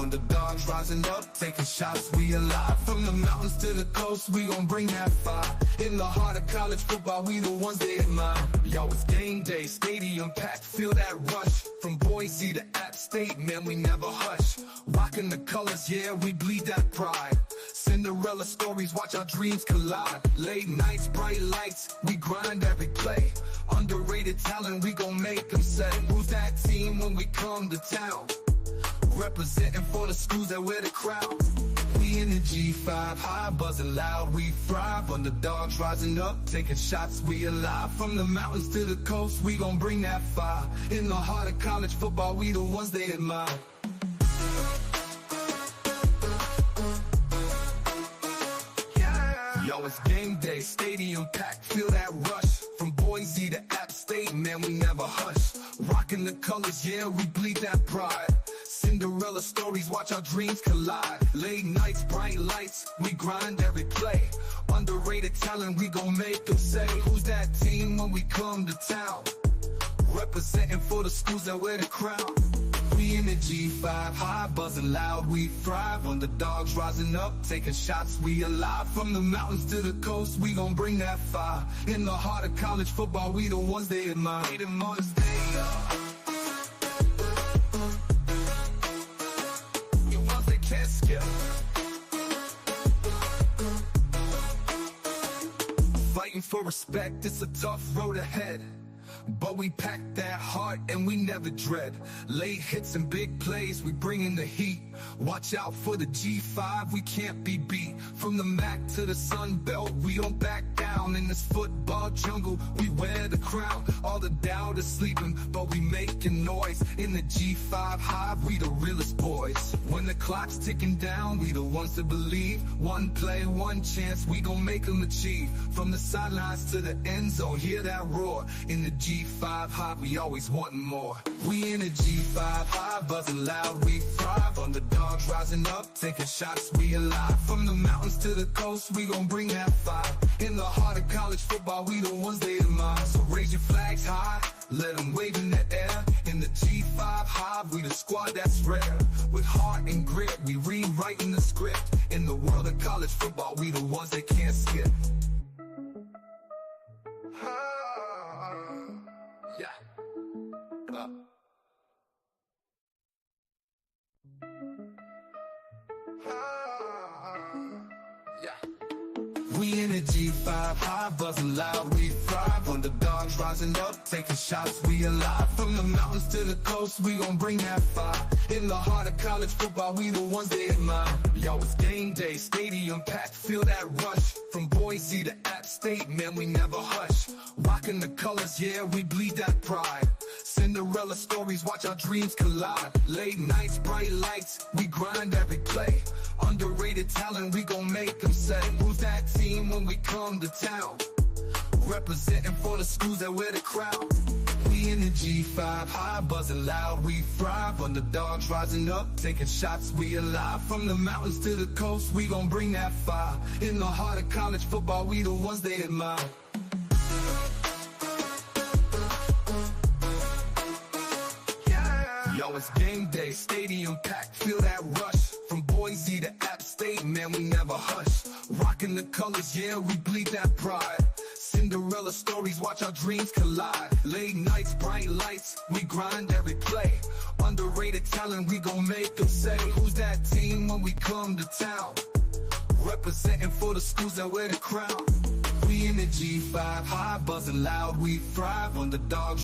Underdogs rising up, taking shots, we alive. From the mountains to the coast, we gon' bring that fire. In the heart of college football, we the ones they admire. Yo, it's game day, stadium packed, feel that rush. From Boise to App State, man, we never hush. Rocking the colors, yeah, we bleed that pride. Cinderella stories, watch our dreams collide. Late nights, bright lights, we grind every play. Underrated talent, we gon' make them say, who's that team when we come to town? Representing for the schools that wear the crown. We in the G5 Hive, buzzing loud, we thrive. Underdogs rising up, taking shots, we alive. From the mountains to the coast, we gon' bring that fire. In the heart of college football, we the ones they admire. Yo, it's game day, stadium packed, feel that rush. From Boise to App State, man, we never hush. Rocking the colors, yeah, we bleed that pride. Cinderella stories, watch our dreams collide. Late nights, bright lights, we grind every play. Underrated talent, we gon' make them say, who's that team when we come to town? Representing for the schools that wear the crown. We in the G5 Hive, buzzing loud, we thrive. Underdogs rising up, taking shots, we alive. From the mountains to the coast, we gon' bring that fire. In the heart of college football, we the ones they admire. They the ones they are. The ones they can't skip. Fighting for respect, it's a tough road ahead. But we pack that heart and we never dread. Late hits and big plays, we bring in the heat. Watch out for the G5, we can't be beat. From the MAC to the Sun Belt, we don't back down. In this football jungle, we wear the crown. All the doubt is sleeping, but we making noise. In the G5 Hive, we the realest boys. When the clock's ticking down, we the ones to believe. One play, one chance, we gon' make them achieve. From the sidelines to the end zone, hear that roar. In the G5 Hive, we always wanting more. We in the G5 Hive, buzzing loud, we thrive. Underdogs rising up, taking shots, we alive. From the mountains to the coast, we gon' bring that fire. In the heart of college football, we the ones they admire. So raise your flags high, let them wave in the air. In the G5 Hive, we the squad that's rare. With heart and grit, we rewriting the script. In the world of college football, we the ones they can't skip. Yeah. We in the G5 Hive, buzzing loud, we thrive. Underdogs rising up, taking shots, we alive. From the mountains to the coast, we gon' bring that fire. In the heart of college football, we the ones they admire. Yo, it's game day, stadium packed, feel that rush. From Boise to App State, man, we never hush. Rocking the colors, yeah, we bleed that pride. Cinderella stories, watch our dreams collide. Late nights, bright lights, we grind every play. Underrated talent, we gon' make them say, who's that team when we come to town? Representing for the schools that wear the crown. We in the G5 Hive, buzzing loud, we thrive. Underdogs rising up, taking shots, we alive. From the mountains to the coast, we gon' bring that fire. In the heart of college football, we the ones they admire. Yo, it's game day, stadium packed, feel that rush. From Boise to App State, man, we never hush. Rocking the colors, yeah, we bleed that pride. Cinderella stories, watch our dreams collide. Late nights, bright lights, we grind every play. Underrated talent, we gon' make them say, who's that team when we come to town? Representing for the schools that wear the crown. We in the G5 Hive, buzzing loud, we thrive. Underdogs.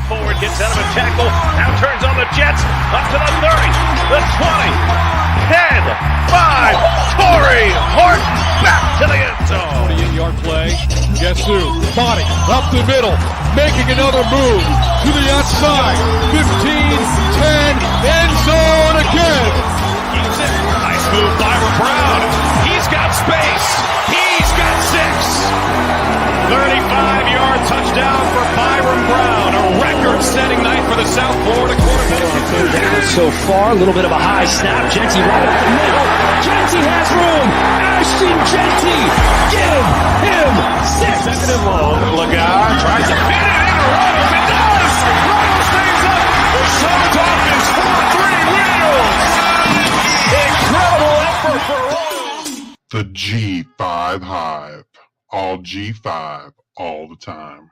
Forward, gets out of a tackle, now turns on the Jets, up to the 30, the 20, 10, 5, Torrey Hart back to the end zone. 48-yard play, guess who? Body, up the middle, making another move, to the outside, 15, 10, end zone again. Keeps it, nice move by Brown, he's got space, he's got 6. 35-yard touchdown for Byron Brown, a record-setting night for the South Florida quarterback. Down so far, a little bit of a high snap. Genty right up the middle. Genty The G5 Hive. All G5, all the time.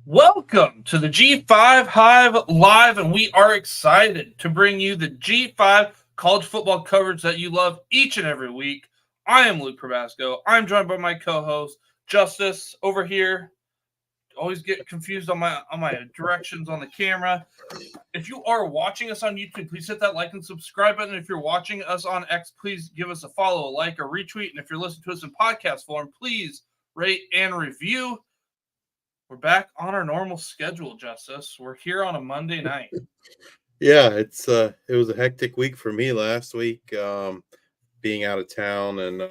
Welcome to the G5 Hive Live, and we are excited to bring you the G5 college football coverage that you love each and every week. I am Luke Probasco. I'm joined by my co-host, Justice, over here. Always get confused on my directions on the camera. If you are watching us on YouTube, please hit that like and subscribe button. If you're watching us on X, please give us a follow, a like, or retweet. And if you're listening to us in podcast form, please rate and review. We're back on our normal schedule, Justice. We're here on a Monday night. Yeah, it was a hectic week for me last week, being out of town and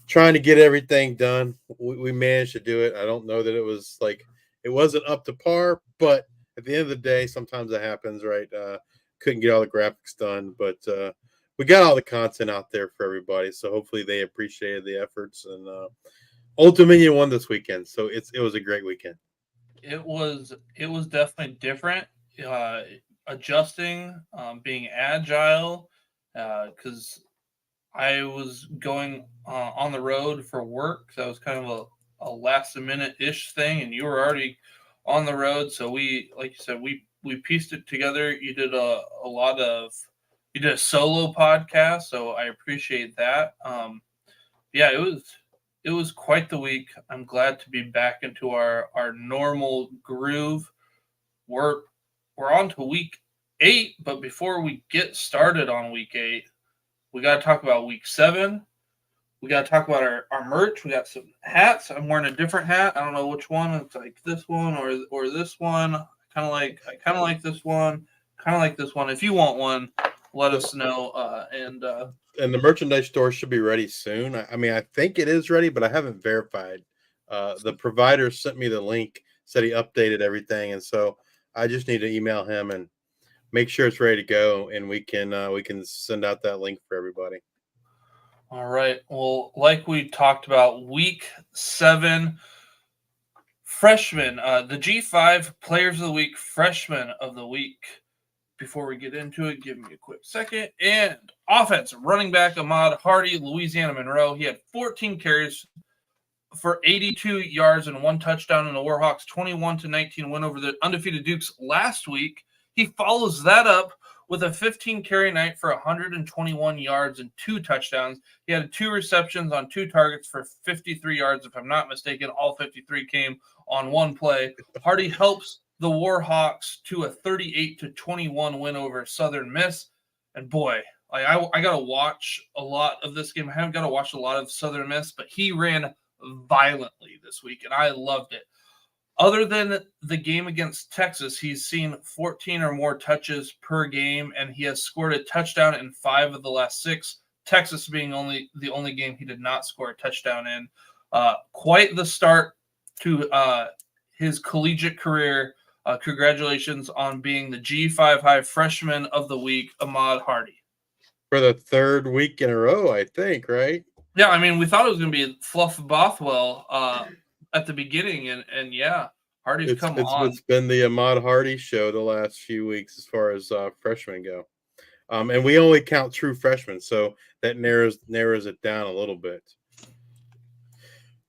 trying to get everything done. We managed to do it. I don't know that it wasn't up to par, but at the end of the day, sometimes it happens, right? Couldn't get all the graphics done, but we got all the content out there for everybody. So hopefully they appreciated the efforts. And Old Dominion won this weekend, so it was a great weekend. It was definitely different. Adjusting, being agile, because I was going on the road for work. So that was kind of a last-minute-ish thing, and you were already on the road. So we, like you said, we pieced it together. You did a solo podcast, so I appreciate that. Yeah, it was quite the week. I'm glad to be back into our normal groove. We're on to week 8, but before we get started on week 8, we got to talk about week 7. We got to talk about our merch. We got some hats. I'm wearing a different hat. I don't know which one. It's like this one or this one. I kind of like this one. Kind of like this one. If you want one, let us know. And the merchandise store should be ready soon. I mean, I think it is ready, but I haven't verified. The provider sent me the link, said he updated everything, and so I just need to email him and make sure it's ready to go, and we can send out that link for everybody. All right. Well, like we talked about, week 7 freshmen, the G5 Players of the Week, Freshman of the Week. Before we get into it, give me a quick second. And offense, running back Ahmad Hardy, Louisiana Monroe. He had 14 carries for 82 yards and 1 touchdown in the Warhawks' 21-19 win over the undefeated Dukes last week. He follows that up with a 15-carry night for 121 yards and 2 touchdowns. He had 2 receptions on 2 targets for 53 yards, if I'm not mistaken. All 53 came on one play. Hardy helps the Warhawks to a 38-21 win over Southern Miss. And boy, I got to watch a lot of this game. I haven't got to watch a lot of Southern Miss, but he ran violently this week, and I loved it. Other than the game against Texas, he's seen 14 or more touches per game, and he has scored a touchdown in 5 of the last 6, Texas being the only game he did not score a touchdown in. Quite the start to his collegiate career. Congratulations on being the G5 Hive Freshman of the Week, Ahmad Hardy. For the 3rd week in a row, I think, right? Yeah, I mean, we thought it was going to be Fluff Bothwell at the beginning, and yeah, Hardy's come on. It's been the Ahmad Hardy show the last few weeks as far as freshmen go. And we only count true freshmen, so that narrows it down a little bit.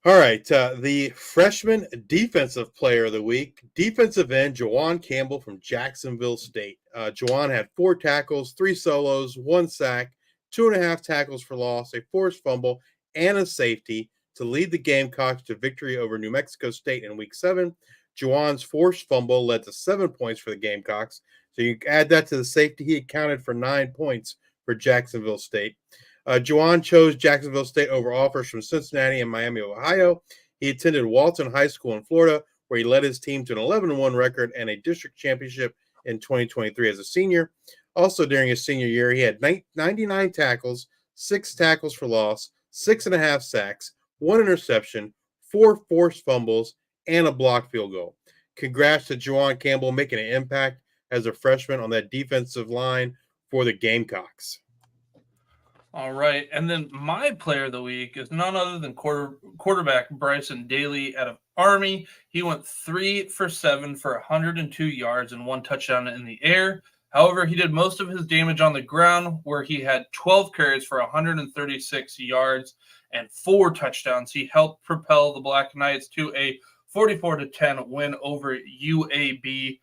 All right, the freshman defensive player of the week, defensive end Juwan Campbell from Jacksonville State. Juwan had 4 tackles, 3 solos, 1 sack, 2.5 tackles for loss, a forced fumble, and a safety to lead the Gamecocks to victory over New Mexico State in Week 7. Juwan's forced fumble led to 7 points for the Gamecocks. So you add that to the safety, he accounted for 9 points for Jacksonville State. Juwan chose Jacksonville State over offers from Cincinnati and Miami, Ohio. He attended Walton High School in Florida, where he led his team to an 11-1 record and a district championship in 2023 as a senior. Also, during his senior year, he had 99 tackles, 6 tackles for loss, 6.5 sacks, 1 interception, 4 forced fumbles, and a blocked field goal. Congrats to Juwan Campbell making an impact as a freshman on that defensive line for the Gamecocks. All right, and then my player of the week is none other than quarterback Bryson Daly out of Army. He went 3 for 7 for 102 yards and 1 touchdown in the air. However, he did most of his damage on the ground, where he had 12 carries for 136 yards and 4 touchdowns. He helped propel the Black Knights to a 44-10 win over UAB.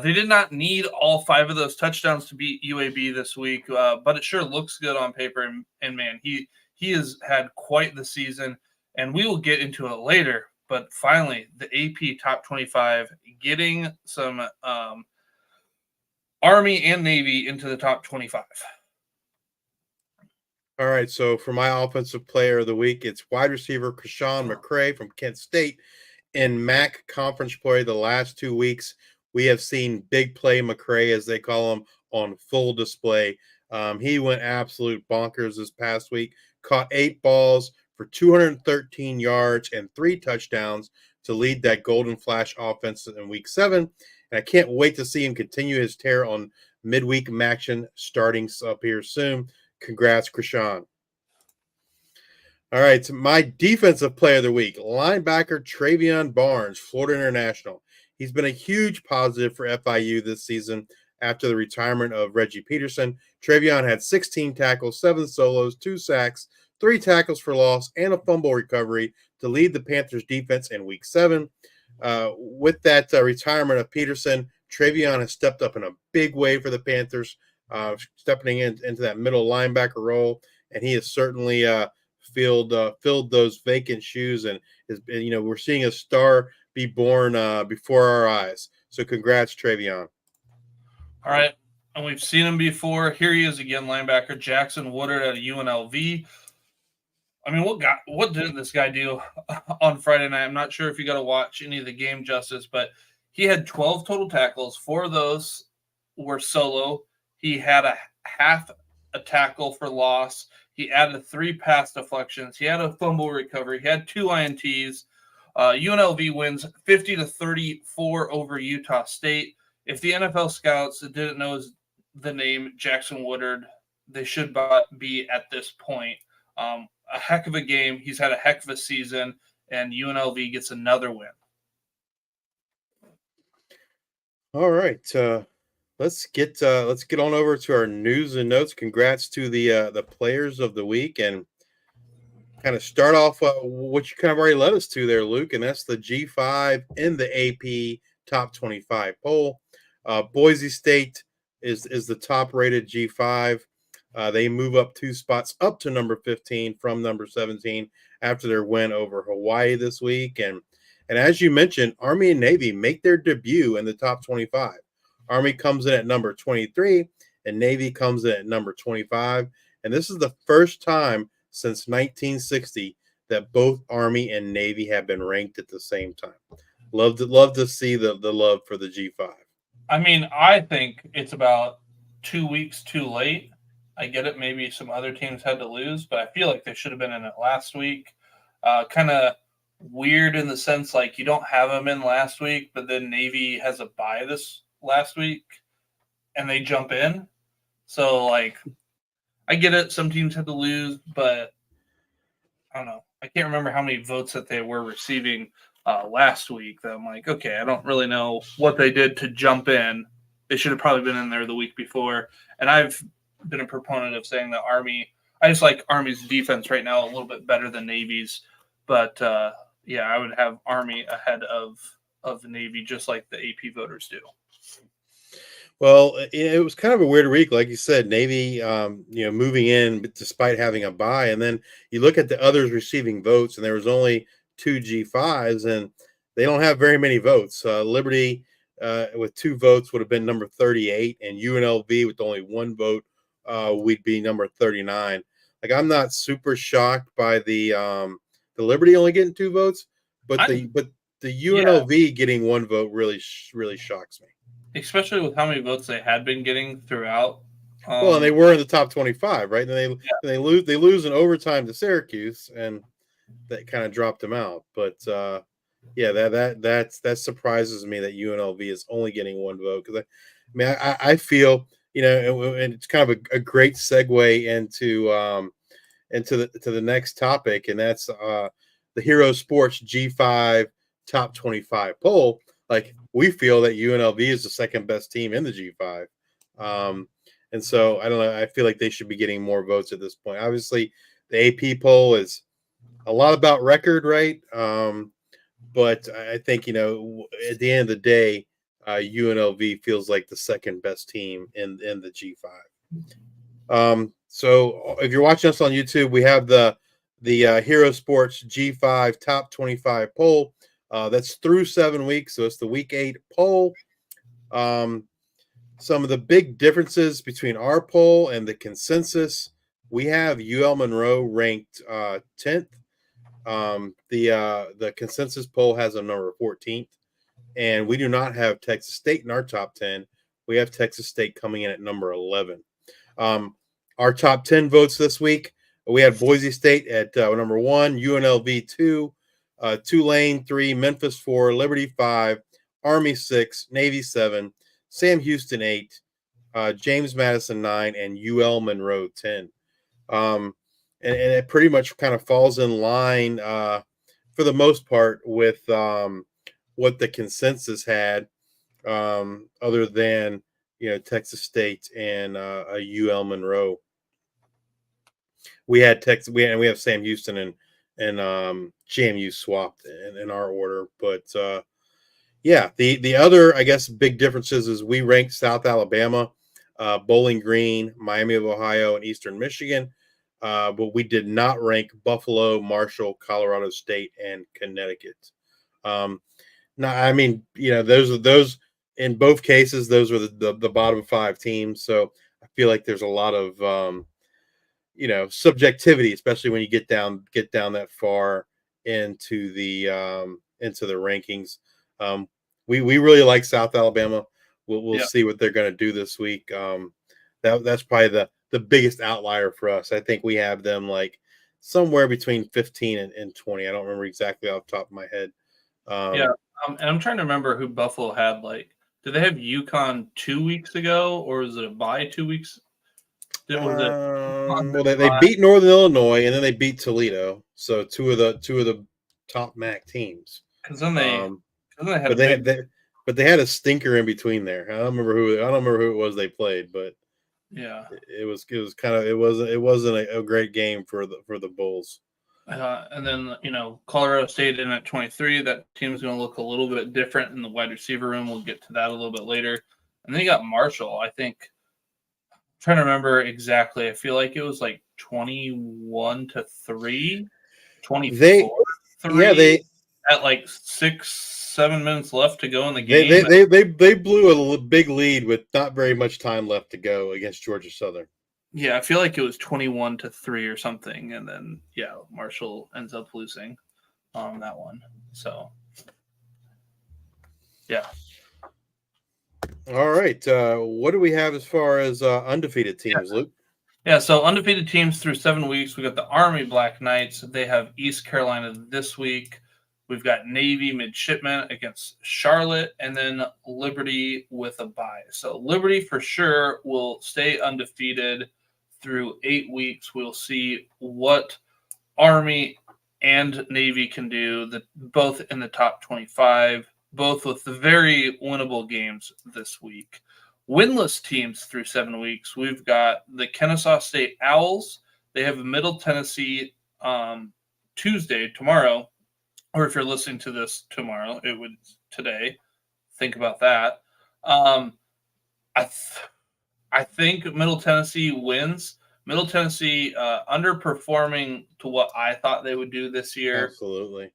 They did not need all 5 of those touchdowns to beat UAB this week, but it sure looks good on paper. And man, he has had quite the season, and we will get into it later. But finally, the AP Top 25 getting some Army and Navy into the top 25. All right, so for my offensive player of the week, it's wide receiver Krishan McCray from Kent State. In MAC conference play the last 2 weeks, we have seen big play McCray, as they call him, on full display. He went absolute bonkers this past week, caught 8 balls for 213 yards and 3 touchdowns to lead that Golden Flash offense in week 7. And I can't wait to see him continue his tear on midweek action starting up here soon. Congrats, Krishan. All right, so my defensive player of the week, linebacker Travion Barnes, Florida International. He's been a huge positive for FIU this season after the retirement of Reggie Peterson. Travion had 16 tackles, 7 solos, 2 sacks, 3 tackles for loss, and a fumble recovery to lead the Panthers defense in week 7. With that retirement of Peterson, Travion has stepped up in a big way for the Panthers, stepping into that middle linebacker role, and he has certainly filled those vacant shoes, and we're seeing a star be born before our eyes. So congrats, Travion. All right, and we've seen him before. Here he is again, linebacker Jackson Woodard at UNLV. I mean, what did this guy do on Friday night? I'm not sure if you got to watch any of the game justice, but he had 12 total tackles. 4 of those were solo. He had a half a tackle for loss. He added 3 pass deflections. He had a fumble recovery. He had 2 INTs. UNLV wins 50-34 over Utah State. If the NFL scouts didn't know the name Jackson Woodard, they should be at this point. A heck of a game. He's had a heck of a season, and UNLV gets another win. All right, let's get on over to our news and notes. Congrats to the players of the week, and kind of start off what you kind of already led us to there, Luke, and that's the G5 in the AP Top 25 poll. Boise State is the top rated G5. They move up 2 spots up to number 15 from number 17 after their win over Hawaii this week. And as you mentioned, Army and Navy make their debut in the top 25. Army comes in at number 23 and Navy comes in at number 25. And this is the first time since 1960 that both Army and Navy have been ranked at the same time. Love to see the love for the G5. I mean, I think it's about 2 weeks too late. I get it. Maybe some other teams had to lose, but I feel like they should have been in it last week. Kind of weird in the sense like you don't have them in last week, but then Navy has a bye this last week and they jump in. So like, I get it. Some teams had to lose, but I don't know. I can't remember how many votes that they were receiving last week. That I'm like, okay, I don't really know what they did to jump in. They should have probably been in there the week before. And I've been a proponent of saying that I just like Army's defense right now a little bit better than Navy's. But yeah, I would have Army ahead of Navy, just like the AP voters do. Well, it was kind of a weird week, like you said. Navy, moving in despite having a bye, and then you look at the others receiving votes, and there was only 2 G5s, and they don't have very many votes. Liberty with 2 votes would have been number 38, and UNLV with only 1 vote, we'd be number 39. Like, I'm not super shocked by the Liberty only getting 2 votes, but the UNLV getting 1 vote really shocks me. Especially with how many votes they had been getting throughout. Well, and they were in the top 25, right? And they lose in overtime to Syracuse, and that kind of dropped them out. But that surprises me that UNLV is only getting 1 vote, because I feel, and it's kind of a great segue into the next topic, and that's the Hero Sports G5 Top 25 poll. Like, we feel that UNLV is the second best team in the G5. And so I don't know. I feel like they should be getting more votes at this point. Obviously, the AP poll is a lot about record, right? But I think, at the end of the day, UNLV feels like the second best team in the G5. So if you're watching us on YouTube, we have the Hero Sports G5 Top 25 poll. That's through 7 weeks, so it's the Week 8 poll. Some of the big differences between our poll and the consensus: we have UL Monroe ranked 10th. The consensus poll has a number 14th, and we do not have Texas State in our top 10. We have Texas State coming in at number 11. Our top 10 votes this week: we had Boise State at number 1, UNLV 2, Tulane 3, Memphis 4, Liberty 5, Army 6, Navy 7, Sam Houston 8, James Madison 9, and UL Monroe 10. And it pretty much kind of falls in line for the most part with what the consensus had, other than Texas State and UL Monroe. We had we have Sam Houston and JMU swapped in our order, but yeah, the other, I guess, big differences is we ranked South Alabama, Bowling Green, Miami of Ohio, and Eastern Michigan, but we did not rank Buffalo, Marshall, Colorado State, and Connecticut. Now, I mean, those in both cases, those were the bottom 5 teams. So I feel like there's a lot of subjectivity, especially when you get down that far into the rankings. We really like South Alabama. We'll see what they're going to do this week. That's probably the biggest outlier for us. I think we have them like somewhere between 15 and 20. I don't remember exactly off the top of my head. And I'm trying to remember who Buffalo had. Like, did they have UConn 2 weeks ago, or was it a bye 2 weeks? Well, they beat Northern Illinois, and then they beat Toledo. So two of the top MAC teams. Because then they but they had a stinker in between there. I don't remember who it was they played, but yeah, it wasn't a great game for the Bulls. And then Colorado State in at 23. That team's going to look a little bit different in the wide receiver room. We'll get to that a little bit later. And then you got Marshall. I think, I'm trying to remember exactly. I feel like it was like 21-3, 24-3. Yeah, at like 6-7 minutes left to go in the game. They blew a big lead with not very much time left to go against Georgia Southern. Yeah, I feel like it was 21-3 or something, and then Marshall ends up losing on that one. So yeah. All right. What do we have as far as undefeated teams, Luke? Yeah, so undefeated teams through 7 weeks. We got the Army Black Knights. They have East Carolina this week. We've got Navy Midshipmen against Charlotte, and then Liberty with a bye. So Liberty for sure will stay undefeated through 8 weeks. We'll see what Army and Navy can do, both in the top 25, both with the very winnable games this week. Winless teams through 7 weeks. We've got the Kennesaw State Owls. They have Middle Tennessee Tuesday, tomorrow. Or if you're listening to this tomorrow, it would today. Think about that. I think Middle Tennessee wins. Middle Tennessee underperforming to what I thought they would do this year. Absolutely.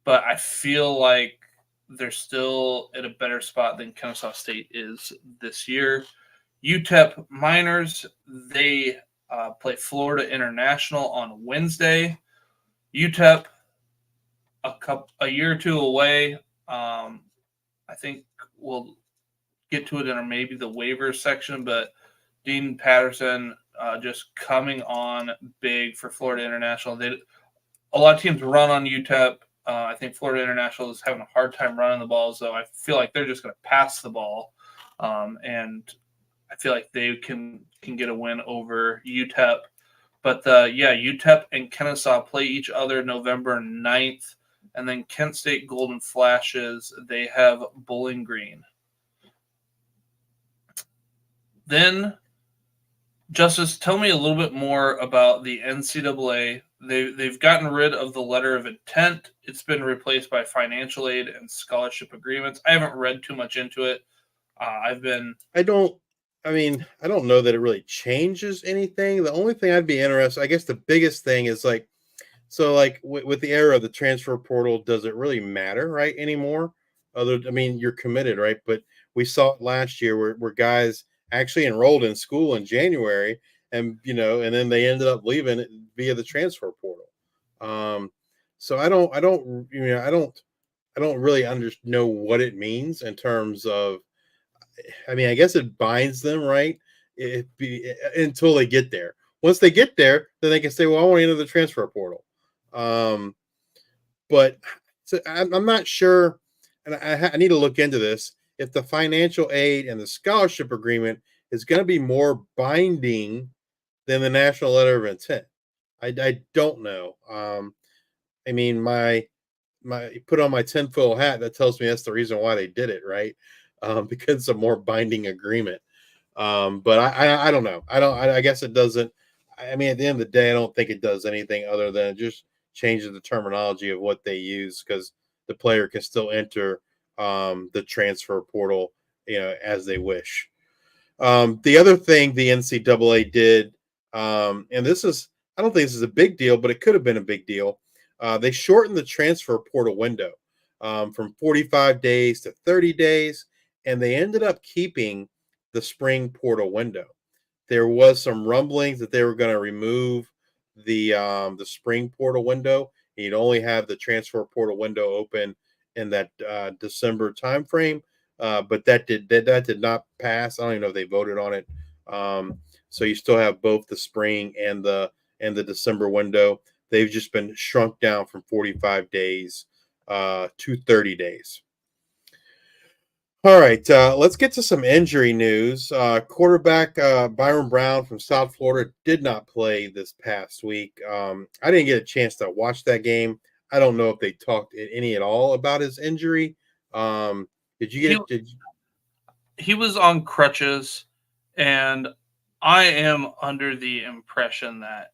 But I feel like they're still at a better spot than Kennesaw State is this year. UTEP Miners, they play Florida International on Wednesday. UTEP, a year or two away. I think we'll get to it in maybe the waiver section, but Dean Patterson just coming on big for Florida International. A lot of teams run on UTEP. I think Florida International is having a hard time running the ball, so I feel like they're just going to pass the ball, and I feel like they can get a win over UTEP. But UTEP and Kennesaw play each other November 9th. And then Kent State Golden Flashes, they have Bowling Green. Then, Justice, tell me a little bit more about the NCAA. They've gotten rid of the letter of intent. It's been replaced by financial aid and scholarship agreements. I haven't read too much into it. I don't know that it really changes anything. The only thing I'd be interested, I guess the biggest thing is like, so like with the era of the transfer portal, does it really matter, right, anymore? You're committed, right? But we saw it last year where guys actually enrolled in school in January and, and then they ended up leaving it via the transfer portal. So I don't really know what it means in terms of, I guess it binds them, right? Until they get there. Once they get there, then they can say, "Well, I want to enter the transfer portal." But so I'm not sure, and I need to look into this. If the financial aid and the scholarship agreement is going to be more binding than the national letter of intent, I don't know. My put on my tinfoil hat, that tells me that's the reason why they did it, right? Because it's a more binding agreement. But I don't know. I guess it doesn't. At the end of the day, I don't think it does anything other than just changes the terminology of what they use, because the player can still enter the transfer portal, as they wish. The other thing the NCAA did, and I don't think this is a big deal, but it could have been a big deal. They shortened the transfer portal window from 45 days to 30 days, and they ended up keeping the spring portal window. There was some rumblings that they were going to remove the spring portal window, and you'd only have the transfer portal window open in that December timeframe. But that did not pass. I don't even know if they voted on it. So you still have both the spring and the December window. They've just been shrunk down from 45 days to 30 days. All right, let's get to some injury news. Quarterback Byron Brown from South Florida did not play this past week. I didn't get a chance to watch that game. I don't know if they talked any at all about his injury. Did you get it? He was on crutches, and I am under the impression that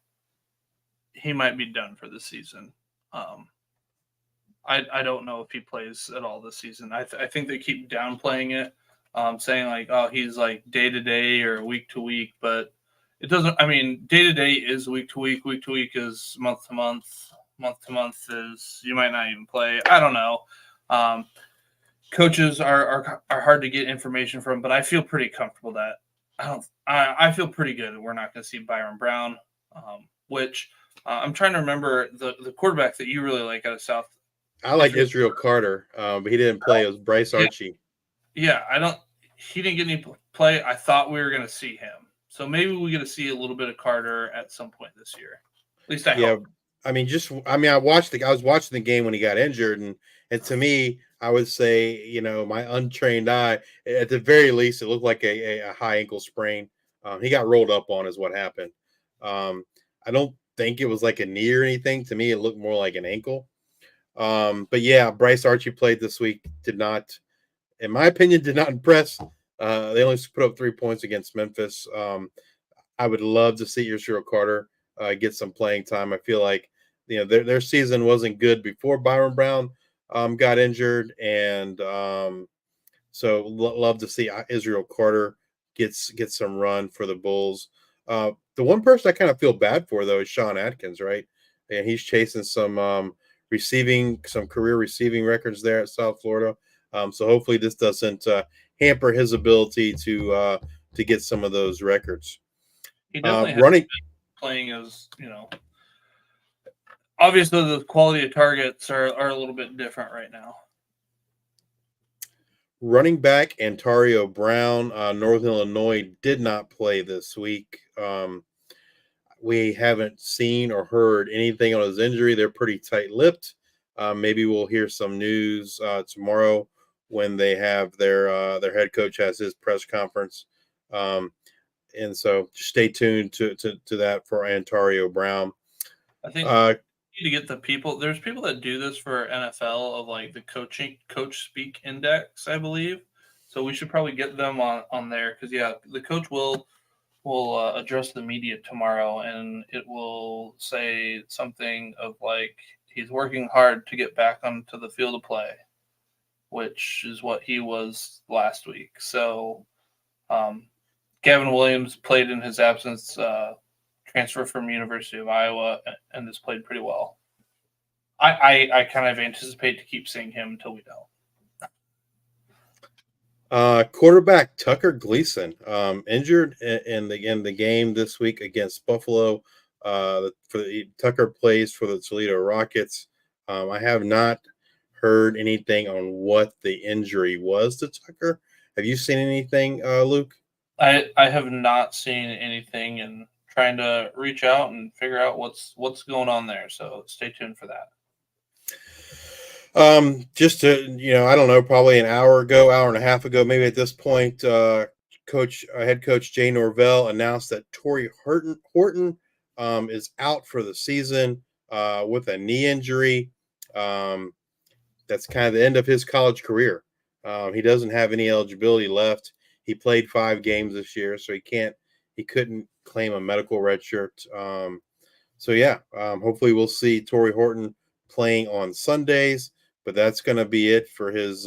he might be done for the season. I don't know if he plays at all this season. I think they keep downplaying it, saying like, oh, he's like day to day or week to week, but it doesn't. Day to day is week to week. Week to week is month to month. Month to month is you might not even play. I don't know. Coaches are hard to get information from, but I feel pretty comfortable that I feel pretty good. We're not going to see Byron Brown, which I'm trying to remember the quarterback that you really like out of South. I like Israel Carter, but he didn't play. It was Bryce Archie. Yeah, he didn't get any play. I thought we were going to see him. So maybe we get to see a little bit of Carter at some point this year. At least I hope. I was watching the game when he got injured, and to me, I would say, my untrained eye, at the very least, it looked like a high ankle sprain. He got rolled up on is what happened. I don't think it was like a knee or anything. To me, it looked more like an ankle. But yeah, Bryce Archie played this week. Did not, in my opinion, impress. They only put up 3 points against Memphis. I would love to see Israel Carter get some playing time. I feel like their season wasn't good before Byron Brown got injured, and so love to see Israel Carter get some run for the Bulls. The one person I kind of feel bad for though is Sean Atkins, right? And he's chasing some career receiving records there at South Florida. So hopefully this doesn't hamper his ability to get some of those records. He definitely has playing as obviously the quality of targets are a little bit different right now. Running back Antonio Brown, Northern Illinois, did not play this week. We haven't seen or heard anything on his injury. They're pretty tight-lipped. Maybe we'll hear some news tomorrow when they have their head coach has his press conference. And so stay tuned to that for Antonio Brown. I think you need to get the people. There's people that do this for NFL of like the coach speak index, I believe. So we should probably get them on there because, yeah, the coach will address the media tomorrow, and it will say something of like he's working hard to get back onto the field of play, which is what he was last week. So Gavin Williams played in his absence, transfer from University of Iowa, and has played pretty well. I kind of anticipate to keep seeing him until we don't. Quarterback Tucker Gleason injured in the game this week against Buffalo. Tucker plays for the Toledo Rockets. I have not heard anything on what the injury was to Tucker. Have you seen anything, Luke? I have not seen anything, and trying to reach out and figure out what's going on there. So stay tuned for that. Just to, I don't know, probably an hour and a half ago, maybe at this point, head coach Jay Norvell announced that Torrey Horton is out for the season with a knee injury. That's kind of the end of his college career. He doesn't have any eligibility left. He played 5 games this year, so he couldn't claim a medical red shirt. Hopefully we'll see Torrey Horton playing on Sundays, but that's going to be it for his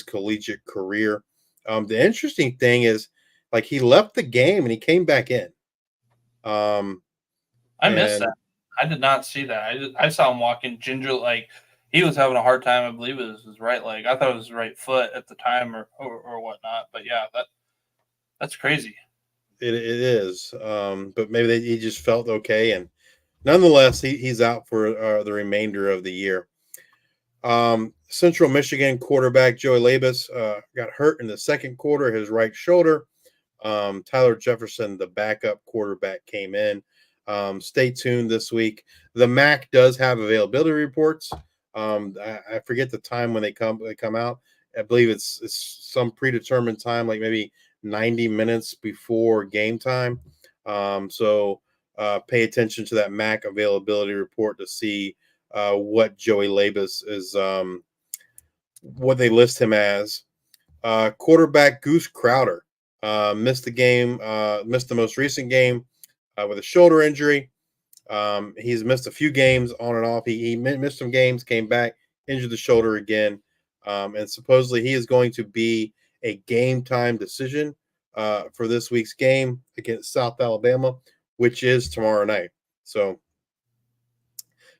collegiate career. The interesting thing is, like, he left the game and he came back in. I missed that. I did not see that. I saw him walking ginger, like he was having a hard time. I believe it was his right leg. I thought it was his right foot at the time or whatnot. But yeah, that's crazy. It is. But maybe he just felt okay, and nonetheless, he's out for the remainder of the year. Central Michigan quarterback Joey Labus got hurt in the second quarter, his right shoulder. Tyler Jefferson, the backup quarterback, came in. Stay tuned this week. The MAC does have availability reports. I forget the time when they come out. I believe it's some predetermined time, like maybe 90 minutes before game time. So pay attention to that MAC availability report to see what Joey Labus is, what they list him as. Quarterback Goose Crowder missed the most recent game with a shoulder injury. He's missed a few games on and off. He missed some games, came back, injured the shoulder again. And supposedly he is going to be a game time decision for this week's game against South Alabama, which is tomorrow night. So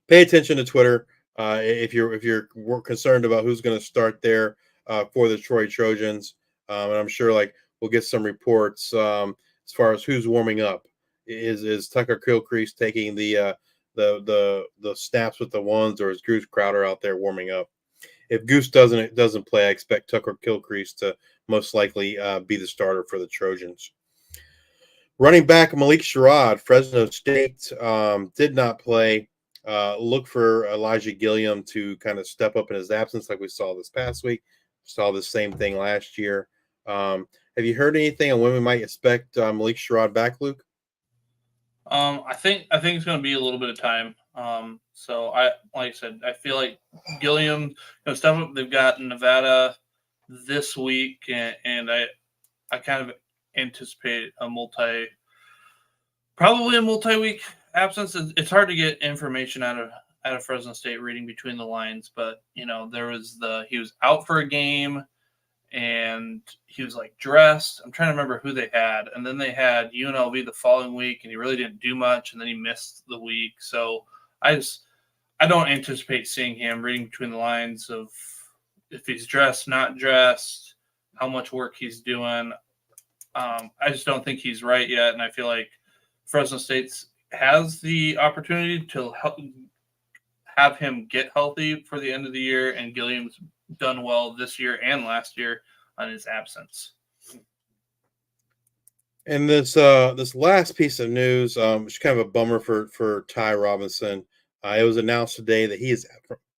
pay attention to Twitter if you're concerned about who's going to start there for the Troy Trojans. And I'm sure we'll get some reports as far as who's warming up. Is Tucker Gilchrist taking the snaps with the ones, or is Goose Crowder out there warming up? If Goose doesn't play, I expect Tucker Gilchrist to most likely be the starter for the Trojans. Running back Malik Sherrod, Fresno State, did not play. Look for Elijah Gilliam to kind of step up in his absence, like we saw this past week. Saw the same thing last year. Have you heard anything on when we might expect Malik Sherrod back, Luke? I think it's going to be a little bit of time. So like I said, I feel like Gilliam, step up. They've got Nevada this week, and I kind of anticipate probably a multi-week absence. It's hard to get information out of Fresno State reading between the lines, but he was out for a game. And he was dressed. I'm trying to remember who they had. And then they had UNLV the following week, and he really didn't do much. And then he missed the week. So I don't anticipate seeing him reading between the lines of if he's dressed, not dressed, how much work he's doing. I just don't think he's right yet. And I feel like Fresno State has the opportunity to have him get healthy for the end of the year. And Gilliam's done well this year and last year on his absence. And this last piece of news, it's kind of a bummer for Ty Robinson. It was announced today that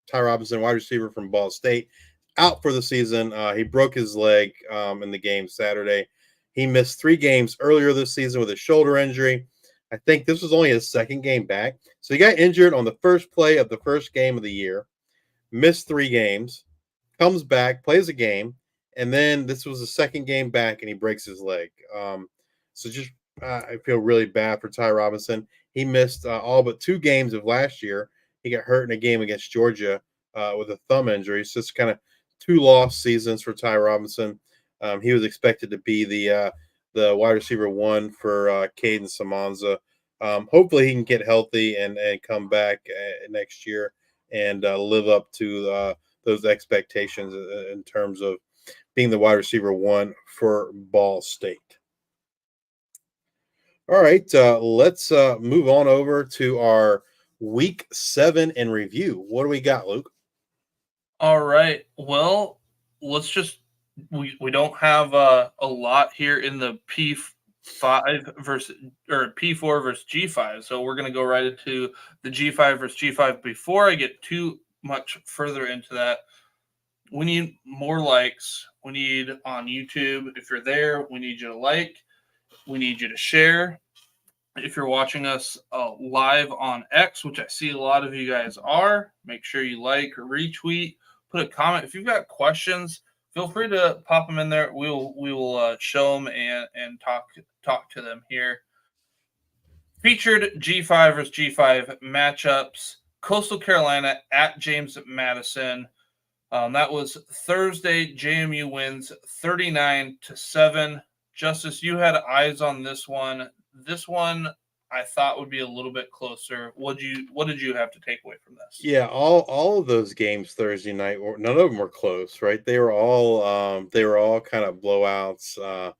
Ty Robinson, wide receiver from Ball State, out for the season. He broke his leg in the game Saturday. He missed 3 games earlier this season with a shoulder injury. I think this was only his second game back. So he got injured on the first play of the first game of the year, missed 3 games, comes back, plays a game, and then this was the second game back, and he breaks his leg. So just I feel really bad for Ty Robinson. He missed all but 2 games of last year. He got hurt in a game against Georgia with a thumb injury. So it's kind of 2 lost seasons for Ty Robinson. He was expected to be the wide receiver 1 for Caden Samanza. Hopefully he can get healthy and come back next year and live up to those expectations in terms of being the wide receiver 1 for Ball State. All right, let's move on over to our week 7 in review. What do we got, Luke? All right. Well, let's just we don't have a lot here in the P5 versus or P4 versus G5, so we're going to go right into the G5 versus G5. Before I get too much further into that, we need more likes. We need on YouTube. If you're there, we need you to like. We need you to share. If you're watching us live on X, which I see a lot of you guys are, make sure you like or retweet. Put a comment. If you've got questions, feel free to pop them in there. We will show them and talk to them here. Featured G5 versus G5 matchups. Coastal Carolina at James Madison. That was Thursday. JMU wins 39-7. Justice, you had eyes on this one. This one I thought would be a little bit closer. What did you have to take away from this? Yeah, all of those games Thursday night, none of them were close, right? They were all kind of blowouts.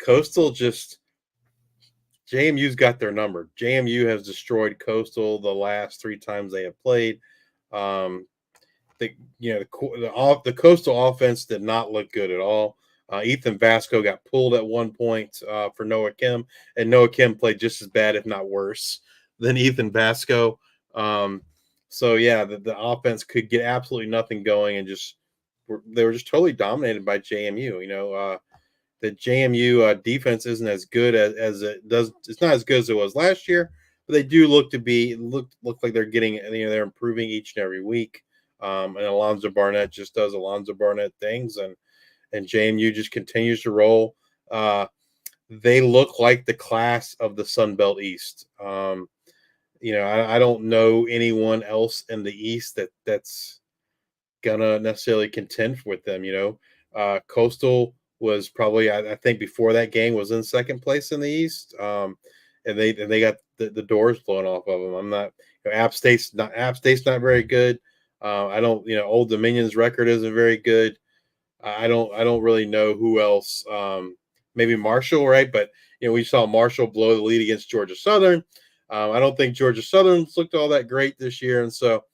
Coastal just JMU's got their number. JMU has destroyed Coastal the last 3 times they have played. The Coastal offense did not look good at all. Ethan Vasco got pulled at one point for Noah Kim, and Noah Kim played just as bad, if not worse, than Ethan Vasco. So yeah, the offense could get absolutely nothing going, and they were just totally dominated by JMU. The JMU defense isn't as good as it does. It's not as good as it was last year, but they do look like they're getting. They're improving each and every week. And Alonzo Barnett just does Alonzo Barnett things, and JMU just continues to roll. They look like the class of the Sun Belt East. I don't know anyone else in the East that's gonna necessarily contend with them. Coastal was probably, I think, before that game was in second place in the East, and they got the doors blown off of them. I'm not. App State's not very good. I don't. Old Dominion's record isn't very good. I don't really know who else. Maybe Marshall, right? But we saw Marshall blow the lead against Georgia Southern. I don't think Georgia Southern's looked all that great this year, and so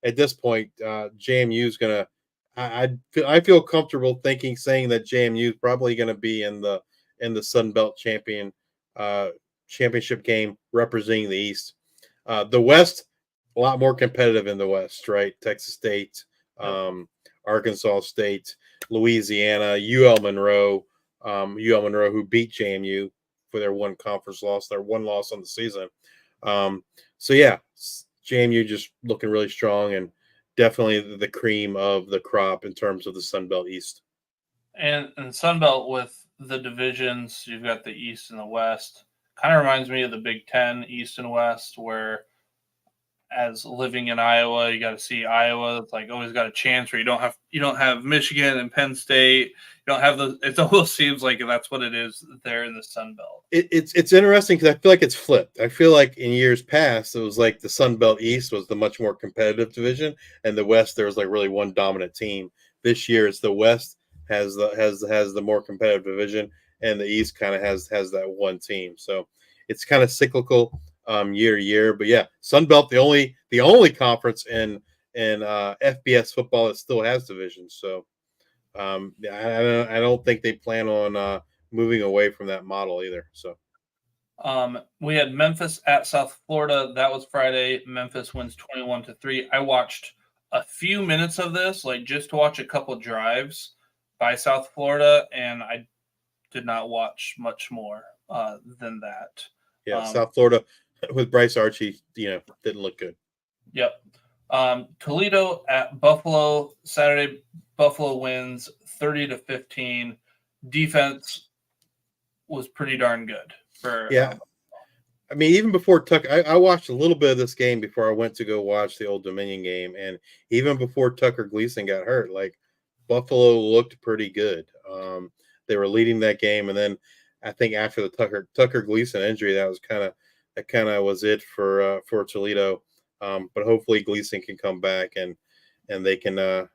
at this point, JMU is gonna. I feel comfortable saying that JMU is probably going to be in the Sun Belt championship game representing the East. The West, a lot more competitive in the West, right? Texas State, Arkansas State, Louisiana, UL Monroe, who beat JMU for their one conference loss, their one loss on the season. So yeah, JMU just looking really strong and definitely the cream of the crop in terms of the Sun Belt East. And Sun Belt with the divisions, you've got the East and the West. Kind of reminds me of the Big Ten, East and West, where as living in Iowa, you got to see Iowa. It's like always got a chance where you don't have Michigan and Penn State. You don't have those. It almost seems like that's what it is there in the Sun Belt. It's interesting because I feel like it's flipped. I feel like in years past it was like the Sun Belt East was the much more competitive division, and the West there was like really one dominant team. This year it's the West has the more competitive division, and the East kind of has that one team. So it's kind of cyclical. Year to year, but yeah, Sun Belt the only conference in FBS football that still has divisions. So I don't think they plan on moving away from that model either. So we had Memphis at South Florida. That was Friday. Memphis wins 21-3. I watched a few minutes of this, like just to watch a couple drives by South Florida, and I did not watch much more than that. Yeah, South Florida with Bryce Archie, didn't look good. Yep. Toledo at Buffalo Saturday. Buffalo wins 30-15. Defense was pretty darn good. I mean, even before Tucker, I watched a little bit of this game before I went to go watch the Old Dominion game, and even before Tucker Gleason got hurt, like Buffalo looked pretty good. They were leading that game, and then I think after the Tucker Gleason injury, that kind of was it for Toledo. But hopefully Gleason can come back and they can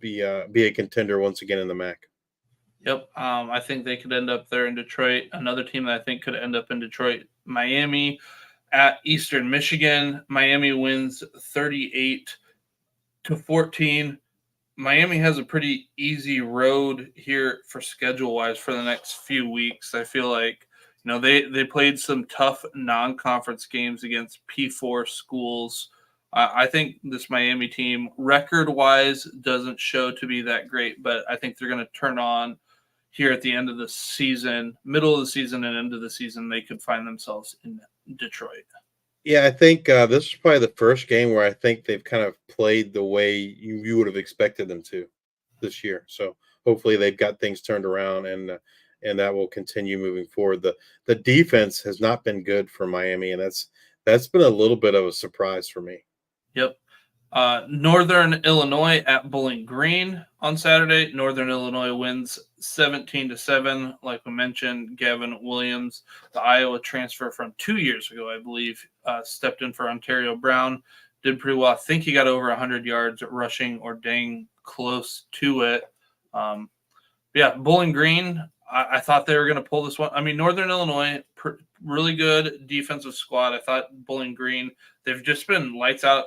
be a contender once again in the MAC. Yep. I think they could end up there in Detroit. Another team that I think could end up in Detroit, Miami at Eastern Michigan. Miami wins 38-14. Miami has a pretty easy road here for schedule-wise for the next few weeks. I feel like, they played some tough non-conference games against P4 schools. I think this Miami team, record-wise, doesn't show to be that great, but I think they're going to turn on here at the end of the season, middle of the season and end of the season. They could find themselves in Detroit. Yeah, I think this is probably the first game where I think they've kind of played the way you would have expected them to this year. So hopefully they've got things turned around, and that will continue moving forward. The defense has not been good for Miami, and that's been a little bit of a surprise for me. Yep. Northern Illinois at Bowling Green on Saturday. Northern Illinois wins 17-7. Like we mentioned, Gavin Williams, the Iowa transfer from 2 years ago, I believe, stepped in for Ontario Brown. Did pretty well. I think he got over 100 yards rushing or dang close to it. Bowling Green, I thought they were going to pull this one. I mean, Northern Illinois, really good defensive squad. I thought Bowling Green, they've just been lights out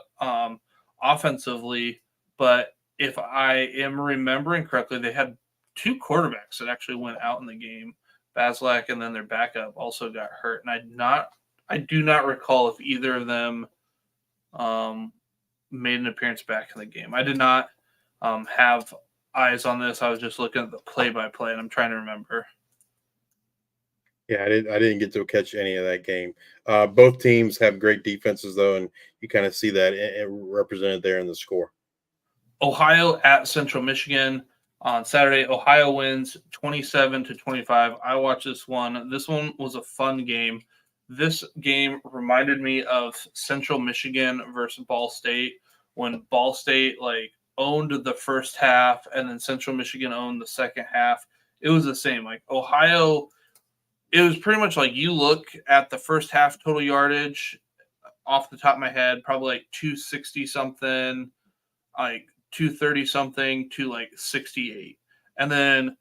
offensively, but if I am remembering correctly, they had two quarterbacks that actually went out in the game. Baslak and then their backup also got hurt, and I do not recall if either of them made an appearance back in the game. I did not have eyes on this. I was just looking at the play-by-play, and I'm trying to remember. Yeah, I didn't get to catch any of that game. Both teams have great defenses, though, and you kind of see that represented there in the score. Ohio at Central Michigan on Saturday. Ohio wins 27-25. I watched this one. This one was a fun game. This game reminded me of Central Michigan versus Ball State, when Ball State owned the first half and then Central Michigan owned the second half. It was the same. Ohio, it was pretty much you look at the first half total yardage off the top of my head, probably 260 something, 230 something to 68. And then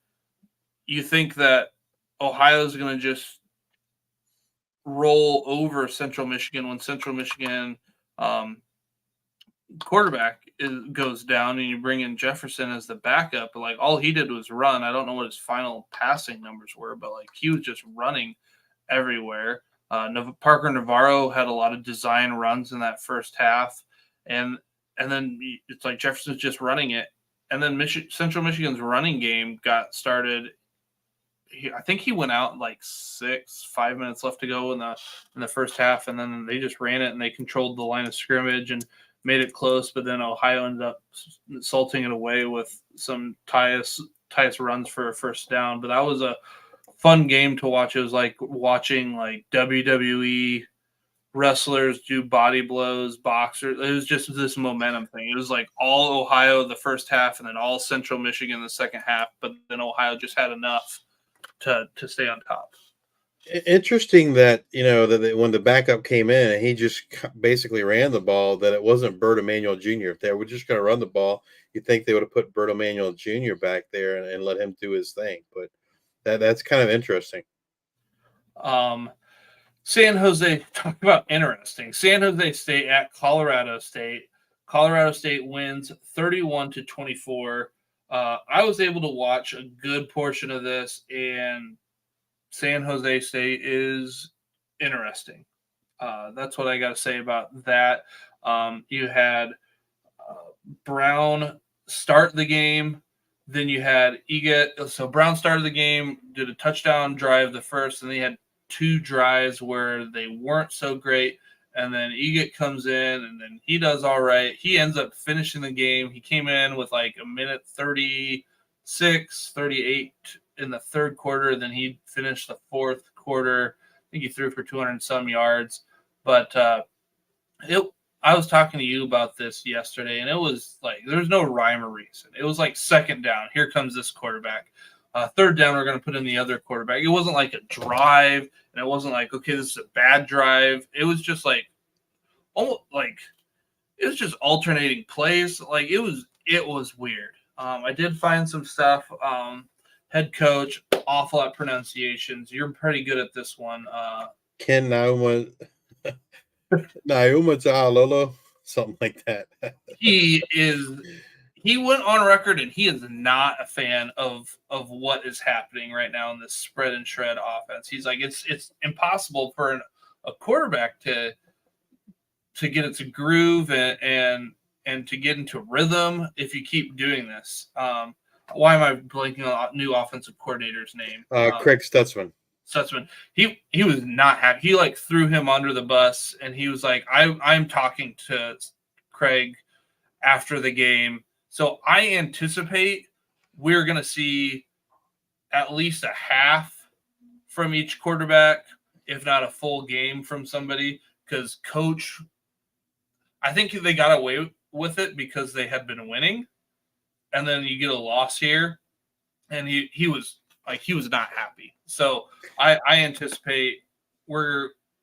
you think that Ohio's going to just roll over Central Michigan when Central Michigan quarterback goes down, and you bring in Jefferson as the backup. But all he did was run. I don't know what his final passing numbers were, but he was just running everywhere. Parker Navarro had a lot of design runs in that first half, and then it's Jefferson's just running it. And then Central Michigan's running game got started. I think he went out 5 minutes left to go in the first half, and then they just ran it and they controlled the line of scrimmage and made it close. But then Ohio ended up salting it away with some Tyus runs for a first down. But that was a fun game to watch. It was like watching WWE wrestlers do body blows, boxers. It was just this momentum thing. It was all Ohio the first half and then all Central Michigan the second half. But then Ohio just had enough to stay on top. Interesting that that when the backup came in and he just basically ran the ball, that it wasn't Bert Emanuel Jr. If they were just going to run the ball, you'd think they would have put Bert Emanuel Jr. back there and let him do his thing. But that's kind of interesting. San Jose, talk about interesting. San Jose State at Colorado State. Colorado State wins 31-24. I was able to watch a good portion of this, and San Jose State is interesting. That's what I got to say about that. You had Brown start the game. Then you had Eget. So Brown started the game, did a touchdown drive the first, and they had two drives where they weren't so great. And then Eget comes in, and then he does all right. He ends up finishing the game. He came in with like a minute 36, 38 in the third quarter. Then he finished the fourth quarter. I think he threw for 200 some yards. But I was talking to you about this yesterday, and it was like there's no rhyme or reason. It was like second down. Here comes this quarterback. Third down, we're going to put in the other quarterback. It wasn't like a drive, and it wasn't like, okay, this is a bad drive. It was just like, almost like it was just alternating plays. Like it was weird. I did find some stuff. Head coach, awful at pronunciations. You're pretty good at this one. Ken Nauma Lolo, something like that. He went on record, and he is not a fan of what is happening right now in this spread and shred offense. He's like, it's impossible for a quarterback to get into groove and to get into rhythm if you keep doing this. Why am I blanking on new offensive coordinator's name? Craig Stutzman. Stutzman. He was not happy. He like threw him under the bus, and he was like, I'm talking to Craig after the game. So I anticipate we're going to see at least a half from each quarterback, if not a full game from somebody, because coach, I think they got away with it because they had been winning. And then you get a loss here, and he was not happy. So I anticipate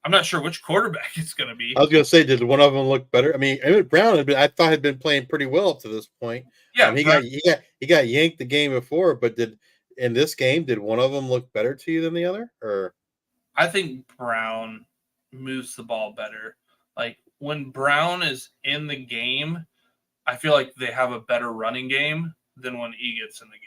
I'm not sure which quarterback it's going to be. I was going to say, did one of them look better? I mean, Emmett Brown had been playing pretty well up to this point. Yeah, he got yanked the game before, but did one of them look better to you than the other? Or I think Brown moves the ball better. Like when Brown is in the game, I feel like they have a better running game than when Eget's in the game.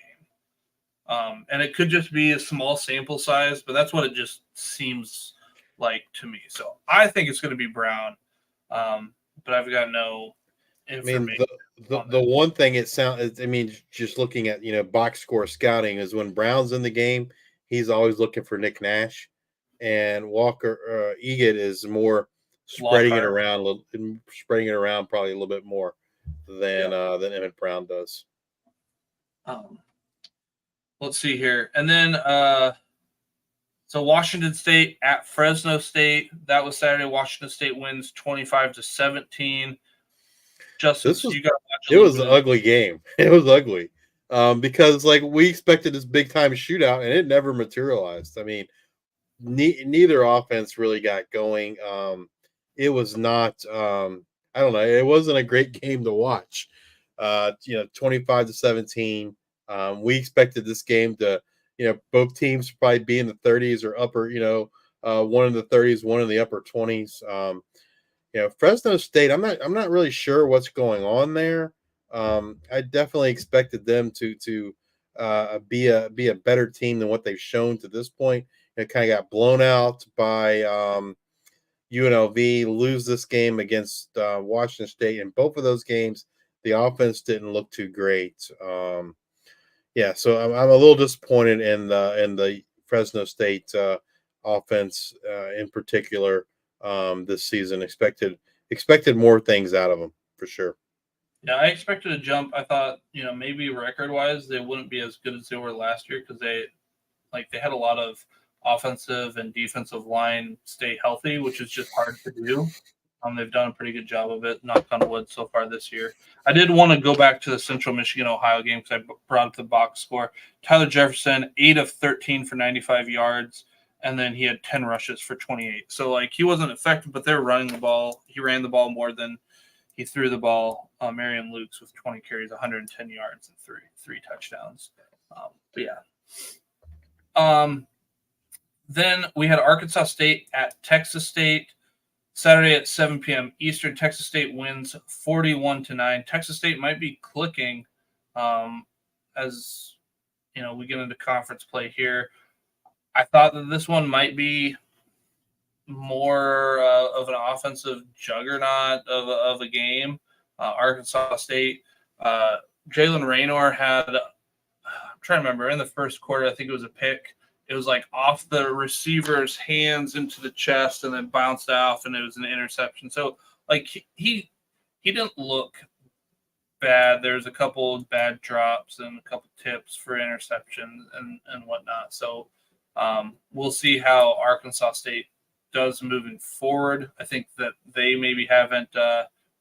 And it could just be a small sample size, but that's what it just seems like to me. So I think it's going to be Brown, but I've got no information. I mean, the one thing just looking at box score scouting is when Brown's in the game, he's always looking for Nick Nash, and Eget is more spreading it around probably a little bit more than Emmett Brown does. Let's see here, and then so Washington State at Fresno State. That was Saturday. Washington State wins 25-17. Justin, it was an ugly game. It was ugly because like we expected this big time shootout, and it never materialized. I mean, neither offense really got going. It was not. I don't know. It wasn't a great game to watch. 25-17. We expected this game to, both teams to probably be in the 30s or upper, one in the 30s, one in the upper 20s. Fresno State, I'm not really sure what's going on there. I definitely expected them to be a better team than what they've shown to this point. It kind of got blown out by UNLV, lose this game against Washington State. In both of those games, the offense didn't look too great. So I'm a little disappointed in the Fresno State offense in particular this season. Expected more things out of them for sure. Yeah, I expected a jump. I thought, maybe record-wise they wouldn't be as good as they were last year because they had a lot of offensive and defensive line stay healthy, which is just hard to do. They've done a pretty good job of it, knock on wood, so far this year. I did want to go back to the Central Michigan-Ohio game because I brought up the box score. Tyler Jefferson, 8 of 13 for 95 yards, and then he had 10 rushes for 28. So, he wasn't effective, but they were running the ball. He ran the ball more than he threw the ball. Marion Lukes with 20 carries, 110 yards, and three touchdowns. Then we had Arkansas State at Texas State. Saturday at 7 p.m. Eastern. Texas State wins 41-9. Texas State might be clicking as we get into conference play here. I thought that this one might be more of an offensive juggernaut of a game. Arkansas State. Jalen Raynor had, I'm trying to remember, in the first quarter, I think it was a pick. it was like off the receiver's hands into the chest and then bounced off, and it was an interception. So like he didn't look bad. There's a couple of bad drops and a couple tips for interceptions and whatnot. So we'll see how Arkansas State does moving forward. I think that they maybe haven't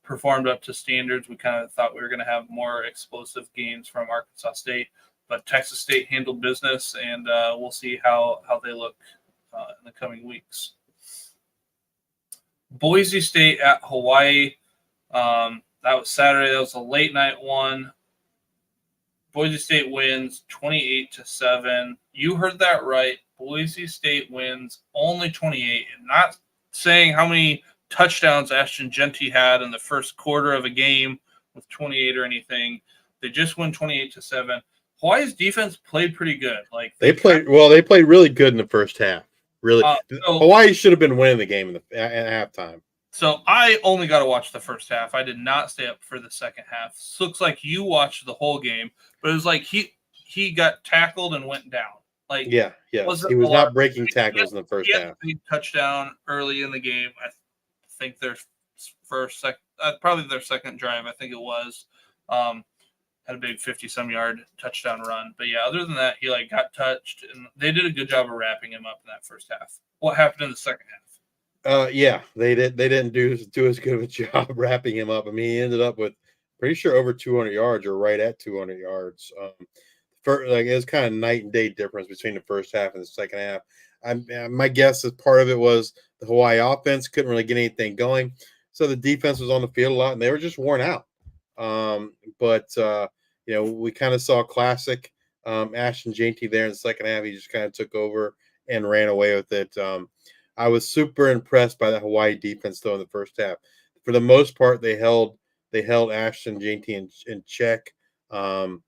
performed up to standards. We kind of thought we were going to have more explosive games from Arkansas State, but Texas State handled business, and we'll see how they look in the coming weeks. Boise State at Hawaii. That was Saturday. That was a late night one. Boise State wins 28-7. You heard that right. Boise State wins only 28. And not saying how many touchdowns Ashton Genty had in the first quarter of a game with 28 or anything. They just win 28-7. Hawaii's defense played pretty good. Like they played really good in the first half. Really, Hawaii should have been winning the game at halftime. So I only got to watch the first half. I did not stay up for the second half. Looks like you watched the whole game, but it was like he got tackled and went down. Like he was not breaking tackles in the first half. Touchdown early in the game. I think their probably their second drive. I think it was had a big 50-some yard touchdown run. But yeah, other than that, he got touched, and they did a good job of wrapping him up in that first half. What happened in the second half? They didn't do as good of a job wrapping him up. I mean, he ended up with pretty sure over 200 yards or right at 200 yards. It was kind of night and day difference between the first half and the second half. My guess is part of it was the Hawaii offense couldn't really get anything going, so the defense was on the field a lot, and they were just worn out. We kind of saw classic Ashton Genty there in the second half. He just kind of took over and ran away with it. I was super impressed by the Hawaii defense, though, in the first half. For the most part, they held Ashton Genty in check. The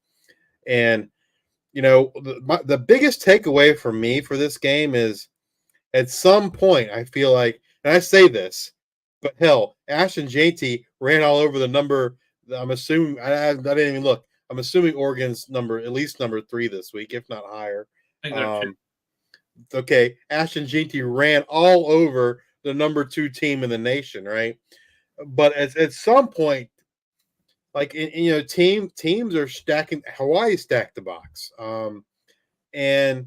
biggest takeaway for me for this game is at some point, I feel like, and I say this, but hell, Ashton Genty ran all over the number. I'm assuming, I didn't even look. I'm assuming Oregon's at least number 3 this week, if not higher. Okay, Ashton Genty ran all over the number 2 team in the nation, right? But at some point, teams are stacking. Hawaii stacked the box, and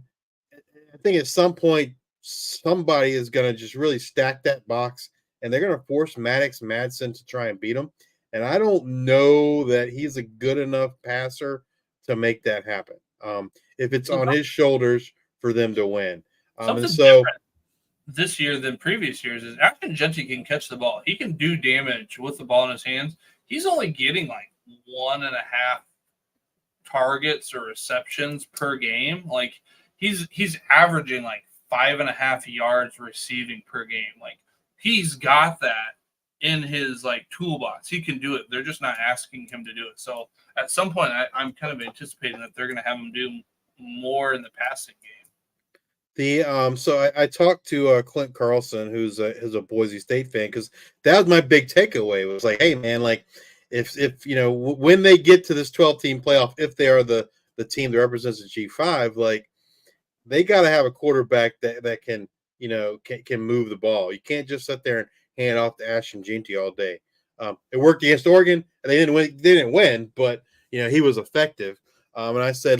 I think at some point somebody is going to just really stack that box, and they're going to force Maddox Madsen to try and beat them. And I don't know that he's a good enough passer to make that happen. If it's on his shoulders for them to win. Something different this year than previous years is Ashton Genty can catch the ball. He can do damage with the ball in his hands. He's only getting 1.5 targets or receptions per game. He's averaging 5.5 yards receiving per game. He's got that in his toolbox. He can do it. They're just not asking him to do it. So at some point, I'm kind of anticipating that they're going to have him do more in the passing game. So I talked to Clint Carlson, who's a Boise State fan, because that was my big takeaway. It was hey man, if when they get to this 12-team playoff, if they are the team that represents the G5, they got to have a quarterback that can move the ball. You can't just sit there and hand off to Ashton Genty all day. It worked against Oregon, and they didn't win, but he was effective. And I said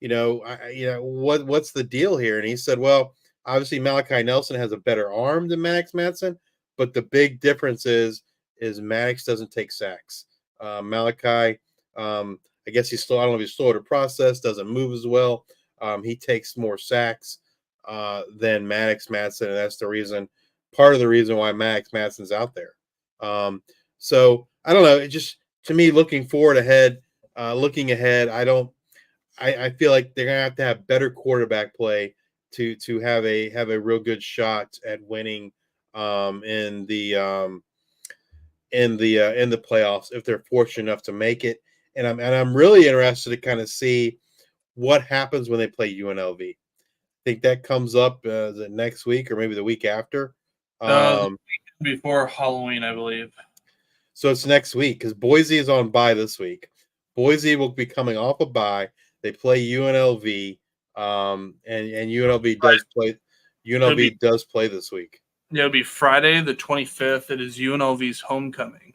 what's the deal here? And he said, well, obviously Malachi Nelson has a better arm than Maddox Madsen, but the big difference is Maddox doesn't take sacks. Malachi, I guess he's slow. I don't know if he's slow to process, doesn't move as well. He takes more sacks than Maddox Madsen, and that's part of the reason why Maddox Madsen's out there. So I don't know. It just, to me, looking ahead, I feel like they're gonna have to have better quarterback play to have a real good shot at winning in the playoffs if they're fortunate enough to make it. And I'm really interested to kind of see what happens when they play UNLV. I think that comes up the next week or maybe the week after. The week before Halloween, I believe. So it's next week because Boise is on bye this week. Boise will be coming off a bye. They play UNLV And UNLV does play. UNLV does play this week. It'll be Friday the 25th. It is UNLV's homecoming.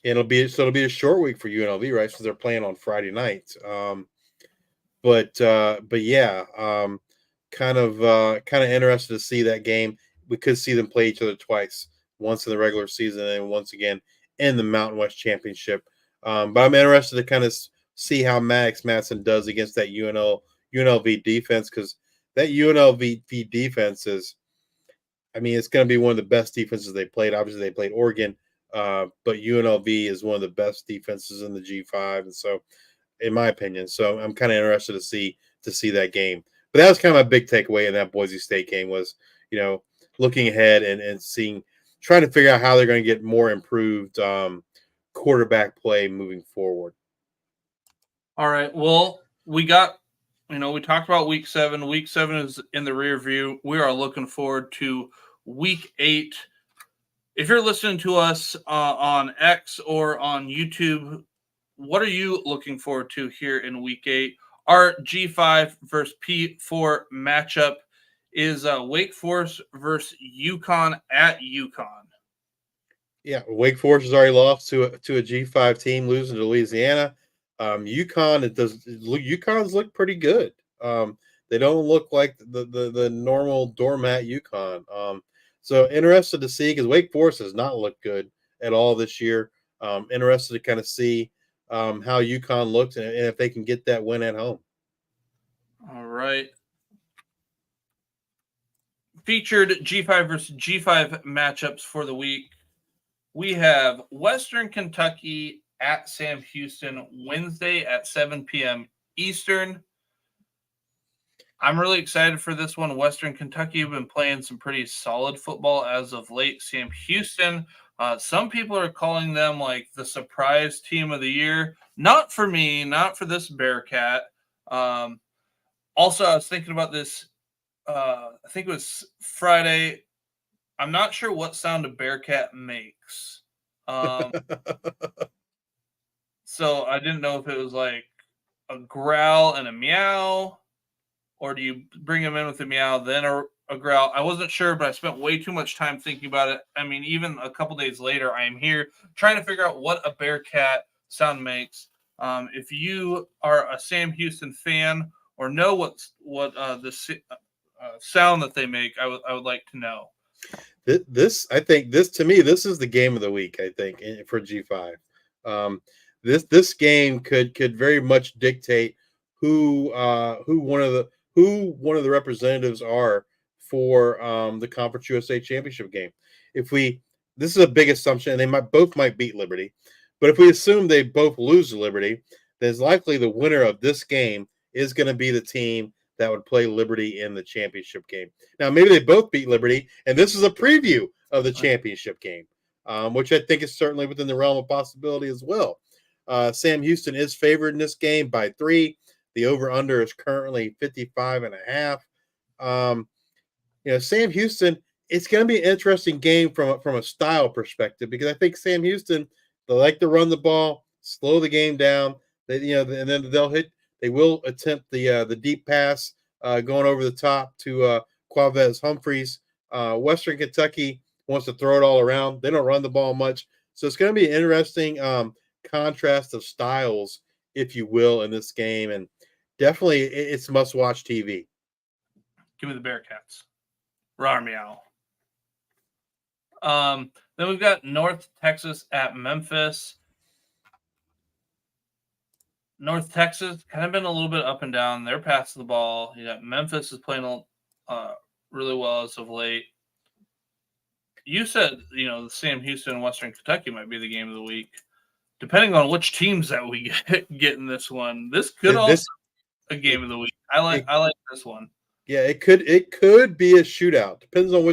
It'll be a short week for UNLV, right? Since they're playing on Friday night. But yeah, kind of interested to see that game. We could see them play each other twice, once in the regular season and once again in the Mountain West Championship. But I'm interested to kind of see how Maddox Madsen does against that UNLV defense, because that UNLV defense is, I mean, it's going to be one of the best defenses they played. Obviously, they played Oregon, but UNLV is one of the best defenses in the G5, and so, in my opinion, so I'm kind of interested to see that game. But that was kind of my big takeaway in that Boise State game was, looking ahead and trying to figure out how they're going to get more improved quarterback play moving forward. All right. Well, we got, we talked about week 7. Week 7 is in the rear view. We are looking forward to week 8. If you're listening to us on X or on YouTube, what are you looking forward to here in week 8? Our G5 versus P4 matchup is Wake Forest versus UConn at UConn. Yeah, Wake Forest has already lost to a G5 team, losing to Louisiana. UConn's look pretty good. They don't look like the normal doormat UConn. So interested to see, because Wake Forest has not looked good at all this year. Interested to kind of see how UConn looks and if they can get that win at home. All right. Featured G5 versus G5 matchups for the week. We have Western Kentucky at Sam Houston Wednesday at 7 p.m. Eastern. I'm really excited for this one. Western Kentucky have been playing some pretty solid football as of late. Sam Houston, some people are calling them like the surprise team of the year. Not for me, not for this Bearcat. Also, I was thinking about this. I think it was Friday. I'm not sure what sound a Bearcat makes. So I didn't know if it was like a growl and a meow, or do you bring them in with a meow, then a growl? I wasn't sure, but I spent way too much time thinking about it. I mean, even a couple days later, I am here trying to figure out what a Bearcat sound makes. If you are a Sam Houston fan or know what the sound that they make, I would like to know. I think to me, this is the game of the week. I think for G5, this game could very much dictate who one of the representatives are for the Conference USA Championship game. This is a big assumption, and they both might beat Liberty, but if we assume they both lose to Liberty, then it's likely the winner of this game is going to be the team that would play Liberty in the championship game. Now, maybe they both beat Liberty, and this is a preview of the championship game, which I think is certainly within the realm of possibility as well. Sam Houston is favored in this game by 3. The over-under is currently 55.5. Sam Houston, it's going to be an interesting game from a style perspective, because I think Sam Houston, they like to run the ball, slow the game down. And then they will attempt the deep pass going over the top to Quavez Humphreys. Western Kentucky wants to throw it all around. They don't run the ball much. So it's going to be an interesting contrast of styles, if you will, in this game. And definitely it's must-watch TV. Give me the Bearcats. Rawr meow. Then we've got North Texas at Memphis. North Texas kind of been a little bit up and down. They're passing the ball. Memphis is playing really well as of late. You said, the Sam Houston and Western Kentucky might be the game of the week. Depending on which teams that we get in this one, this could also be a game of the week. I like this one. Yeah, it could be a shootout. Depends on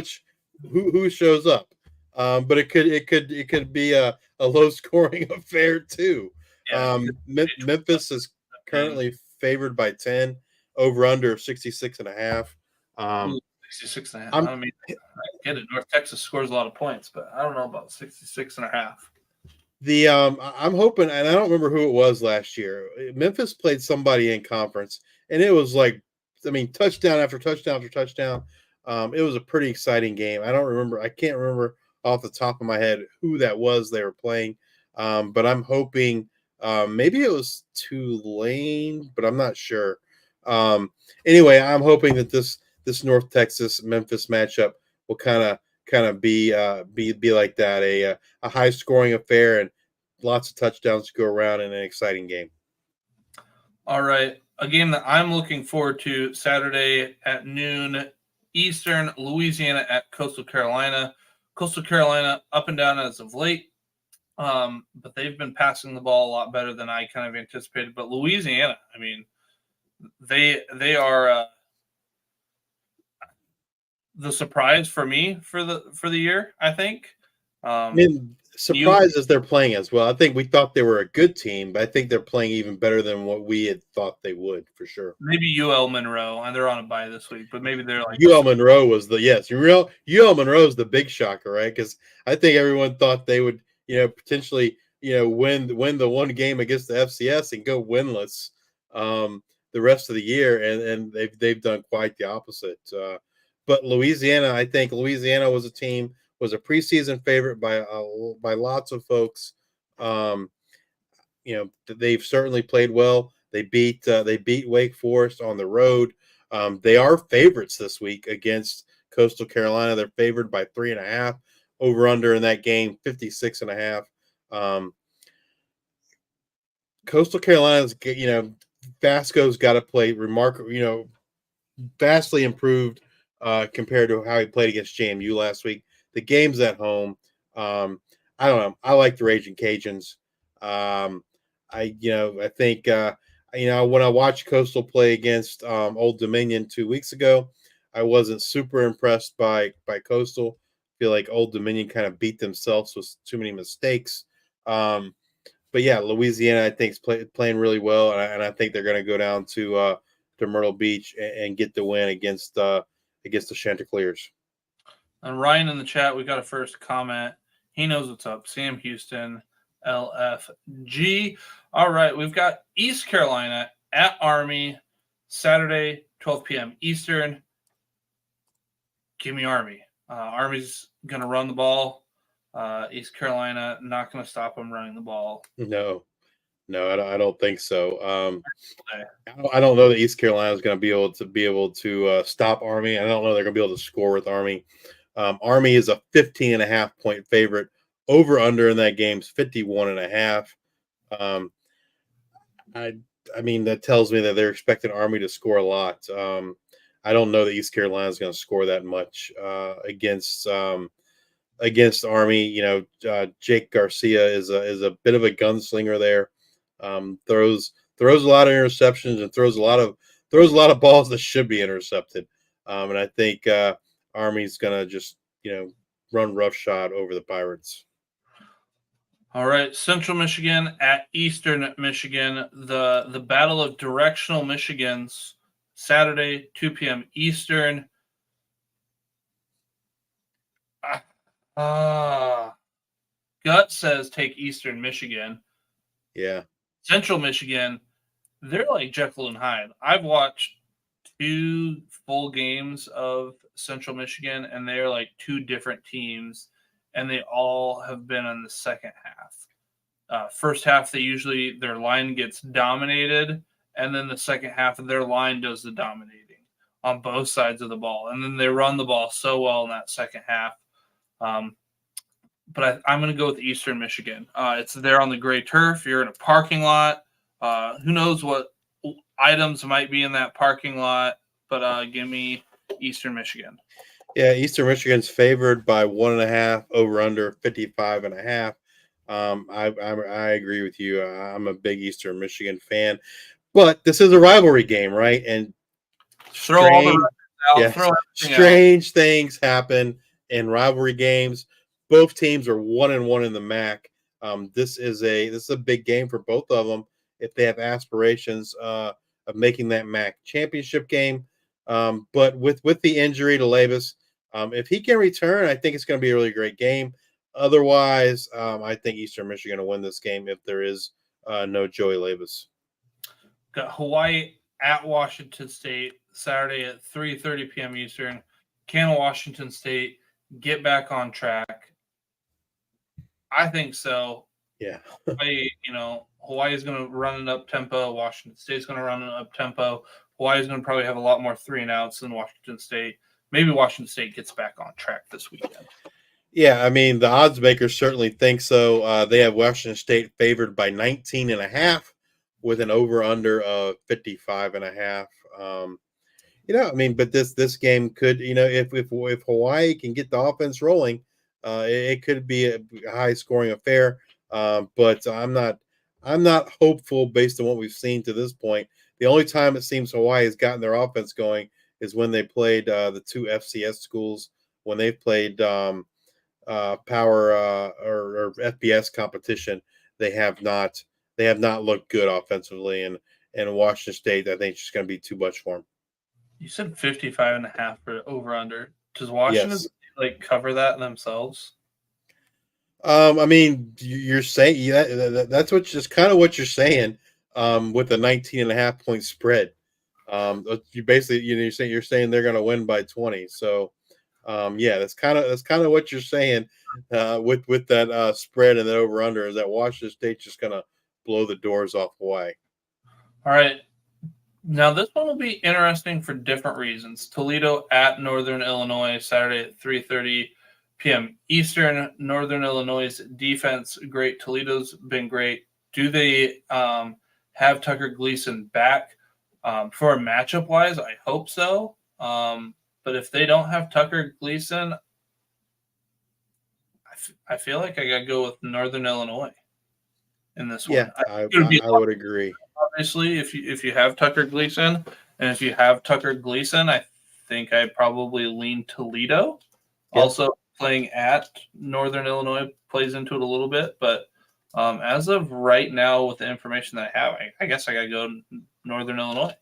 who shows up. But it could be a low scoring affair too. Yeah, Memphis is currently favored by 10, over under 66.5. 66.5. I mean, I get it. North Texas scores a lot of points, but I don't know about 66.5. I'm hoping, and I don't remember who it was last year. Memphis played somebody in conference, and it was like touchdown after touchdown after touchdown. It was a pretty exciting game. I can't remember off the top of my head who that was they were playing, but I'm hoping maybe it was Tulane, but I'm not sure. Anyway, I'm hoping that this North Texas Memphis matchup will kind of be like that, a high scoring affair and lots of touchdowns to go around in an exciting game. All right. A game that I'm looking forward to Saturday at noon Eastern, Louisiana at Coastal Carolina. Coastal Carolina up and down as of late, but they've been passing the ball a lot better than I kind of anticipated. But Louisiana, I mean, they are the surprise for me for the year, I think. Surprised as they're playing as well. I think we thought they were a good team, but I think they're playing even better than what we had thought they would, for sure. Maybe UL Monroe, and they're on a bye this week, but maybe they're like UL Monroe was UL Monroe is the big shocker, right? Because I think everyone thought they would, potentially, win the one game against the FCS and go winless the rest of the year, and they've done quite the opposite. But Louisiana, I think Louisiana was a preseason favorite by lots of folks. They've certainly played well. They beat Wake Forest on the road. They are favorites this week against Coastal Carolina. They're favored by 3.5. Over under in that game 56.5. Coastal Carolina's Vasco's got to play remarkable. Vastly improved compared to how he played against JMU last week. The game's at home. I don't know. I like the Raging Cajuns. I think when I watched Coastal play against Old Dominion 2 weeks ago, I wasn't super impressed by Coastal. I feel like Old Dominion kind of beat themselves with too many mistakes. But yeah, Louisiana I think is playing really well, and I think they're going to go down to Myrtle Beach and get the win against the Chanticleers. And Ryan in the chat, we got a first comment. He knows what's up. Sam Houston, LFG. All right, we've got East Carolina at Army, Saturday, 12 p.m. Eastern. Give me Army. Army's going to run the ball. East Carolina not going to stop them running the ball. No, I don't think so. I don't know that East Carolina is going to be able to stop Army. I don't know they're going to be able to score with Army. Army is a 15.5 point favorite. Over under in that game is 51.5. I mean, that tells me that they're expecting Army to score a lot. I don't know that East Carolina is going to score that much against Army. Jake Garcia is a bit of a gunslinger there. Throws a lot of interceptions and throws a lot of balls that should be intercepted. And I think Army's gonna just run roughshod over the Pirates. All right, Central Michigan at Eastern Michigan, the battle of directional Michigans, Saturday, 2 p.m. Eastern. Gut says take Eastern Michigan. Yeah. Central Michigan, they're like Jekyll and Hyde. I've watched 2 full games of Central Michigan, and they're like 2 different teams, and they all have been in the second half. First half, their line gets dominated, and then the second half of their line does the dominating on both sides of the ball. And then they run the ball so well in that second half. But I'm going to go with Eastern Michigan. It's there on the gray turf. You're in a parking lot. Who knows what items might be in that parking lot, but give me Eastern Michigan. Yeah, Eastern Michigan's favored by 1.5, over under 55.5. I agree with you. I'm a big Eastern Michigan fan, but this is a rivalry game, right? And strange things happen in rivalry games. Both teams are 1-1 in the MAC. This is a big game for both of them if they have aspirations of making that MAC championship game. But with the injury to Levis, if he can return, I think it's going to be a really great game. Otherwise, I think Eastern Michigan will win this game if there is no Joey Levis. Got Hawaii at Washington State, Saturday at 3:30 p.m. Eastern. Can Washington State get back on track? I think so. Yeah. Hawaii's going to run it up tempo. Washington State's going to run it up tempo. Hawaii's going to probably have a lot more 3-and-outs than Washington State. Maybe Washington State gets back on track this weekend. Yeah, I mean, the odds makers certainly think so. They have Washington State favored by 19.5 with an over-under of 55.5. I mean, but this game could, if Hawaii can get the offense rolling, it could be a high-scoring affair. But I'm not hopeful based on what we've seen to this point. The only time it seems Hawaii has gotten their offense going is when they played the two FCS schools, when they've played power or FBS competition. They have not looked good offensively, and Washington State, I think, is just going to be too much for them. You said 55.5 for over/under. Does Washington cover that themselves? I mean, you're saying that's kind of what you're saying with the 19.5 point spread. You basically, you're saying they're going to win by 20. So, that's kind of what you're saying with that spread and that over under is that Washington State's just going to blow the doors off Hawaii. All right. Now, this one will be interesting for different reasons. Toledo at Northern Illinois, Saturday at 3:30 p.m. Eastern. Northern Illinois' defense, great. Toledo's been great. Do they have Tucker Gleason back for a matchup-wise? I hope so. But if they don't have Tucker Gleason, I feel like I got to go with Northern Illinois in this one. Yeah, I would agree. Obviously, if you have Tucker Gleason, and if you have Tucker Gleason, I think I probably lean Toledo. Yep. Also, playing at Northern Illinois plays into it a little bit, but as of right now, with the information that I have, I guess I got to go Northern Illinois.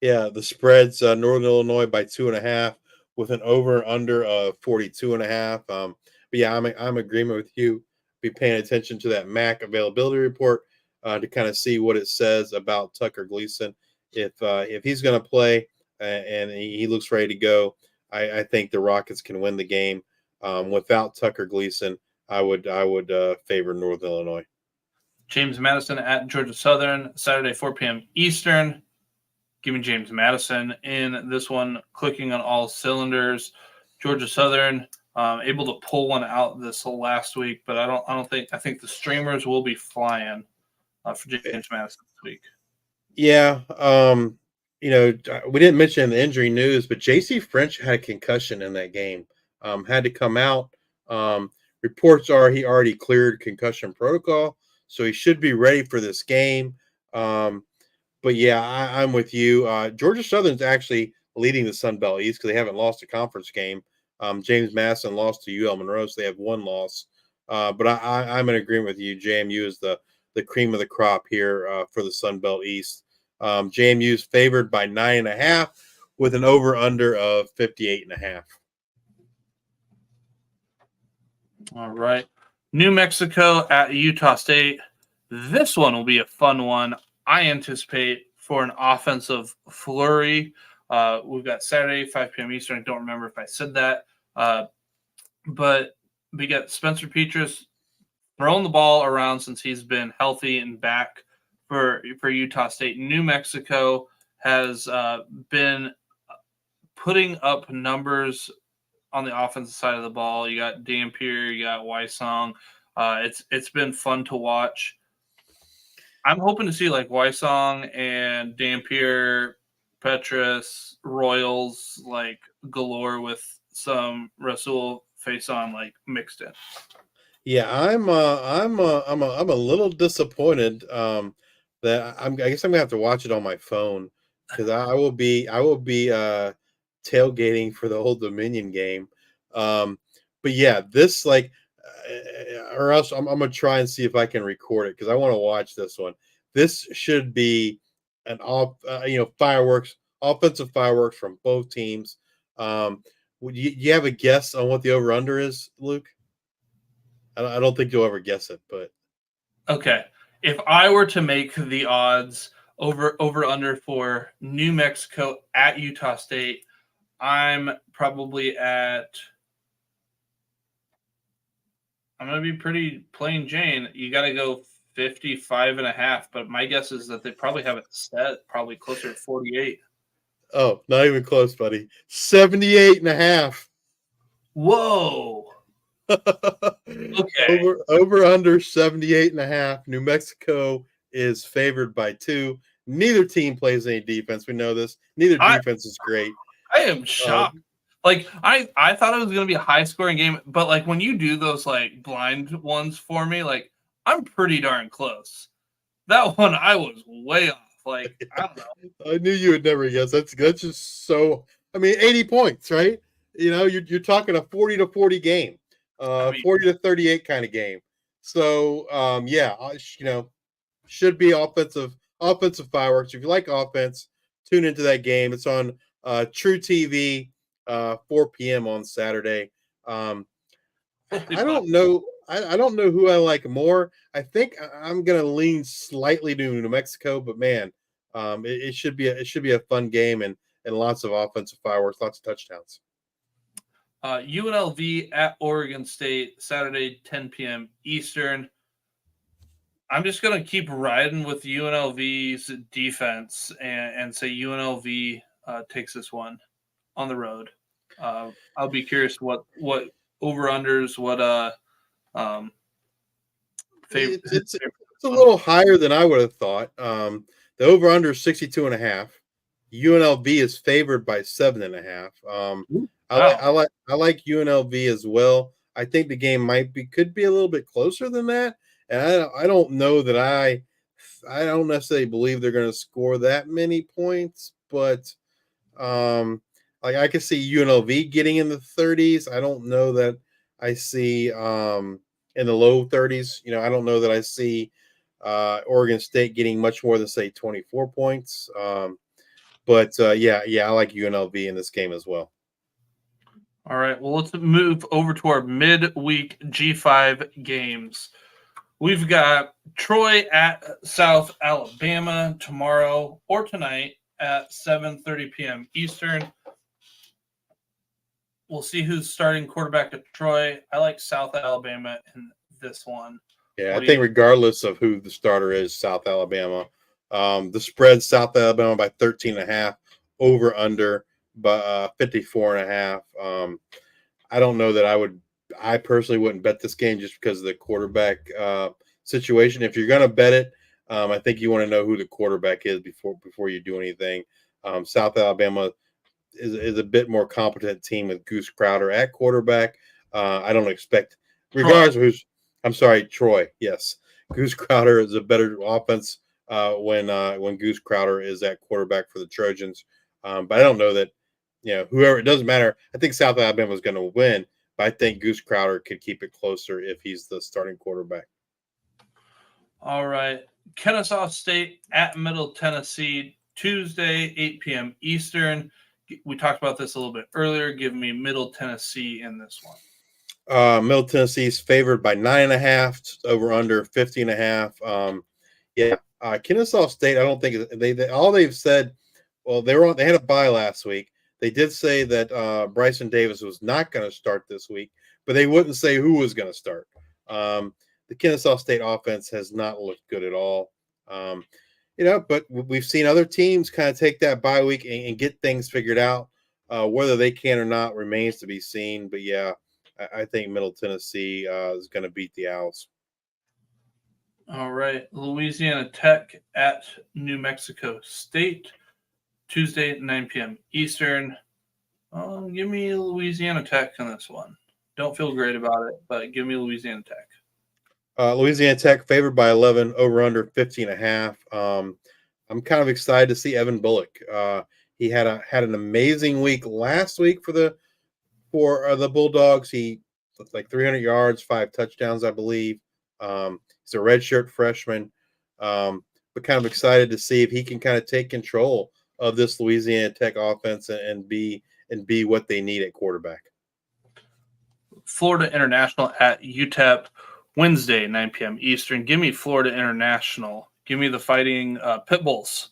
Yeah, the spread's Northern Illinois by 2.5 with an over under of 42.5. But yeah, I'm in agreement with you. Be paying attention to that MAC availability report to kind of see what it says about Tucker Gleason. If he's going to play and he looks ready to go, I think the Rockets can win the game. Without Tucker Gleason, I would favor Northern Illinois. James Madison at Georgia Southern, Saturday 4 p.m. Eastern. Give me James Madison in this one, clicking on all cylinders. Georgia Southern able to pull one out this last week, but I think the streamers will be flying for James Madison this week. Yeah, we didn't mention the injury news, but J.C. French had a concussion in that game. Had to come out. Reports are he already cleared concussion protocol, so he should be ready for this game. But yeah, I'm with you. Georgia Southern's actually leading the Sun Belt East because they haven't lost a conference game. James Madison lost to UL Monroe, so they have one loss. But I'm in agreement with you. JMU is the cream of the crop here for the Sun Belt East. JMU is favored by 9.5 with an over/under of 58.5. All right. New Mexico at Utah State. This one will be a fun one. I anticipate for an offensive flurry. We've got Saturday, 5 p.m. Eastern. I don't remember if I said that. But we got Spencer Petras throwing the ball around since he's been healthy and back for Utah State. New Mexico has been putting up numbers on the offensive side of the ball. You got Dampier, you got Wysong. It's been fun to watch. I'm hoping to see like Wysong and Dampier, Petras, Royals like galore with some Rasul face-on like mixed in. Yeah, I'm a little disappointed that I guess I'm gonna have to watch it on my phone because I will be tailgating for the Old Dominion game. But yeah, this or else I'm gonna try and see if I can record it because I want to watch this one. This should be an fireworks, offensive fireworks from both teams. Would you have a guess on what the over under is, Luke? I don't think you'll ever guess it, but okay. If I were to make the odds, Over under for New Mexico at Utah State. I'm probably I'm going to be pretty plain Jane. You got to go 55.5, but my guess is that they probably have it set probably closer to 48. Oh, not even close, buddy. 78.5. Whoa. Okay. Over under 78.5. New Mexico is favored by 2. Neither team plays any defense. We know this. Neither defense is great. I am shocked. Like I thought it was going to be a high scoring game, but like when you do those like blind ones for me, like I'm pretty darn close. That one I was way off. Like I don't know. I knew you would never guess. That's just so. I mean, 80 points, right? You're talking a 40-40 game, 40-38 kind of game. So should be offensive fireworks. If you like offense, tune into that game. It's on True TV, 4 p.m. on Saturday. I don't know. I don't know who I like more. I think I'm going to lean slightly to New Mexico, but man, it should be a fun game and lots of offensive fireworks, lots of touchdowns. UNLV at Oregon State, Saturday, 10 p.m. Eastern. I'm just going to keep riding with UNLV's defense and say UNLV takes this one on the road. I'll be curious what over-unders, it's a little higher than I would have thought. The over-under is 62.5. UNLV is favored by 7.5. I like UNLV as well. I think the game could be a little bit closer than that. And I don't know that I don't necessarily believe they're going to score that many points, but I could see UNLV getting in the 30s. I don't know that I see in the low 30s. I don't know that I see Oregon State getting much more than say 24 points. But I like UNLV in this game as well. All right. Well, let's move over to our midweek G5 games. We've got Troy at South Alabama tomorrow or tonight at 7:30 p.m. Eastern. We'll see who's starting quarterback at Troy. I like South Alabama in this one. Yeah, I think regardless of who the starter is, South Alabama. The spread, South Alabama by 13.5, over under by 54.5. I don't know that I personally wouldn't bet this game just because of the quarterback situation. If you're going to bet it, I think you want to know who the quarterback is before you do anything. South Alabama is a bit more competent team with Goose Crowder at quarterback. I don't expect, regardless of who's, I'm sorry, Troy. Yes, Goose Crowder is a better offense when Goose Crowder is at quarterback for the Trojans. But I don't know that, whoever, it doesn't matter. I think South Alabama is going to win, but I think Goose Crowder could keep it closer if he's the starting quarterback. All right. Kennesaw State at Middle Tennessee, Tuesday, 8 p.m. Eastern. We talked about this a little bit earlier. Give me Middle Tennessee in this one. Middle Tennessee is favored by 9.5, over under 50.5. Kennesaw State, I don't think they all they've said. Well, they had a bye last week. They did say that Bryson Davis was not going to start this week, but they wouldn't say who was going to start. The Kennesaw State offense has not looked good at all. But we've seen other teams kind of take that bye week and get things figured out. Whether they can or not remains to be seen. But I think Middle Tennessee is going to beat the Owls. All right. Louisiana Tech at New Mexico State, Tuesday, 9 p.m. Eastern. Give me Louisiana Tech on this one. Don't feel great about it, but give me Louisiana Tech. Louisiana Tech favored by 11, over under 50.5. I'm kind of excited to see Evan Bullock. He had an amazing week last week for the Bulldogs. He looked like 300 yards, 5 touchdowns, I believe. He's a redshirt freshman, but kind of excited to see if he can kind of take control of this Louisiana Tech offense and be what they need at quarterback. Florida International at UTEP, Wednesday, 9 p.m. Eastern. Give me Florida International. Give me the Fighting Pit Bulls.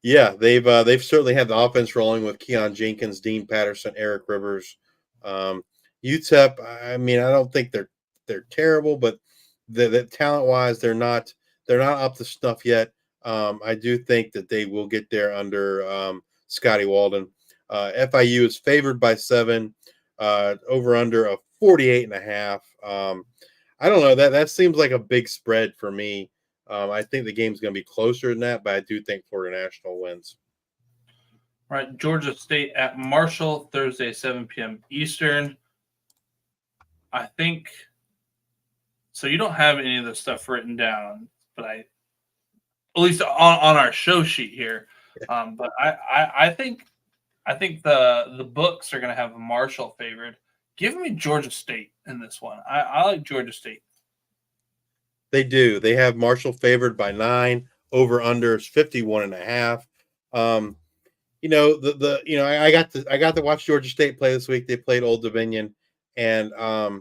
Yeah, they've certainly had the offense rolling with Keon Jenkins, Dean Patterson, Eric Rivers. UTEP, I mean, I don't think they're terrible, but the talent wise, they're not up to snuff yet. I do think that they will get there under Scotty Walden. FIU is favored by 7, over under of 48.5. I don't know, that seems like a big spread for me. I think the game's going to be closer than that, but I do think Florida National wins. Right, Georgia State at Marshall, Thursday, 7 p.m. Eastern. I think so. You don't have any of this stuff written down, but at least on our show sheet here. But I think the books are going to have Marshall favored. Give me Georgia State in this one. I like Georgia State. They do. They have Marshall favored by 9. Over under is 51.5. I got to watch Georgia State play this week. They played Old Dominion, and I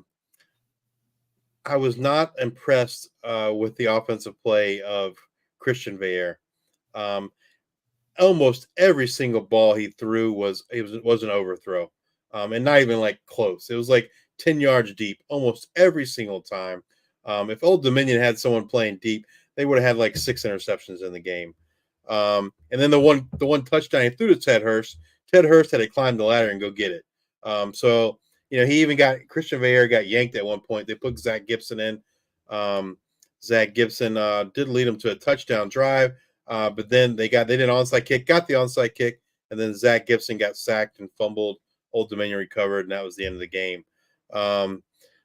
was not impressed with the offensive play of Christian Veilleux. Almost every single ball he threw was an overthrow, and not even like close. It was like 10 yards deep almost every single time. If Old Dominion had someone playing deep, they would have had like 6 interceptions in the game. And then the one touchdown he threw to Ted Hurst. Ted Hurst had to climb the ladder and go get it. So he even got Christian Veilleux got yanked at one point. They put Zach Gibson in. Zach Gibson did lead them to a touchdown drive, but then they did an onside kick, got the onside kick, and then Zach Gibson got sacked and fumbled. Old Dominion recovered, and that was the end of the game.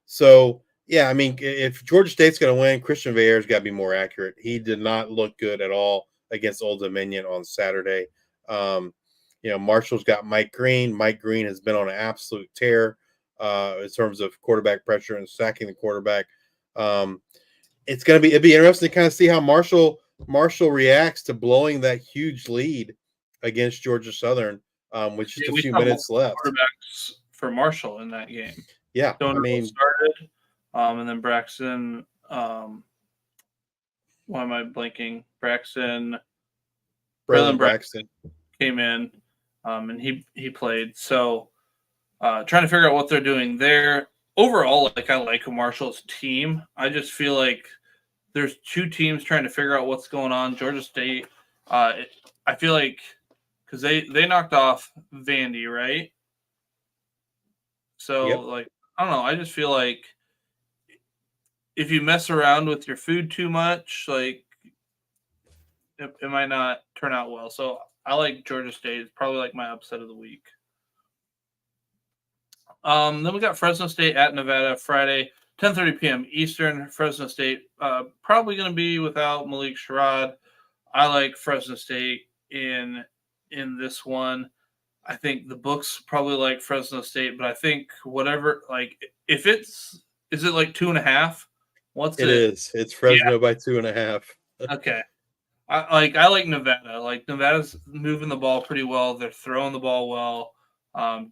So yeah, I mean, if Georgia State's going to win, Christian Veilleux's got to be more accurate. He did not look good at all against Old Dominion on Saturday. Marshall's got Mike Green. Mike Green has been on an absolute tear in terms of quarterback pressure and sacking the quarterback. It'd be interesting to kind of see how Marshall reacts to blowing that huge lead against Georgia Southern, with just a few minutes left. Quarterbacks for Marshall in that game. Yeah, Stoner started, and then Braxton. Why am I blanking? Braxton came in, and he played. So, trying to figure out what they're doing there. Overall, I like Marshall's team. I just feel like there's 2 teams trying to figure out what's going on. Georgia State, I feel like because they knocked off Vandy, right? So, yep. I don't know. I just feel like if you mess around with your food too much, it might not turn out well. So I like Georgia State. It's probably my upset of the week. Then we got Fresno State at Nevada Friday, 10:30 p.m. Eastern. Fresno State probably going to be without Malik Sherrod. I like Fresno State in this one. I think the books probably like Fresno State, but I think whatever, if is it 2.5? What's it? It is. It's Fresno by 2.5. Okay. I like Nevada. Nevada's moving the ball pretty well. They're throwing the ball well.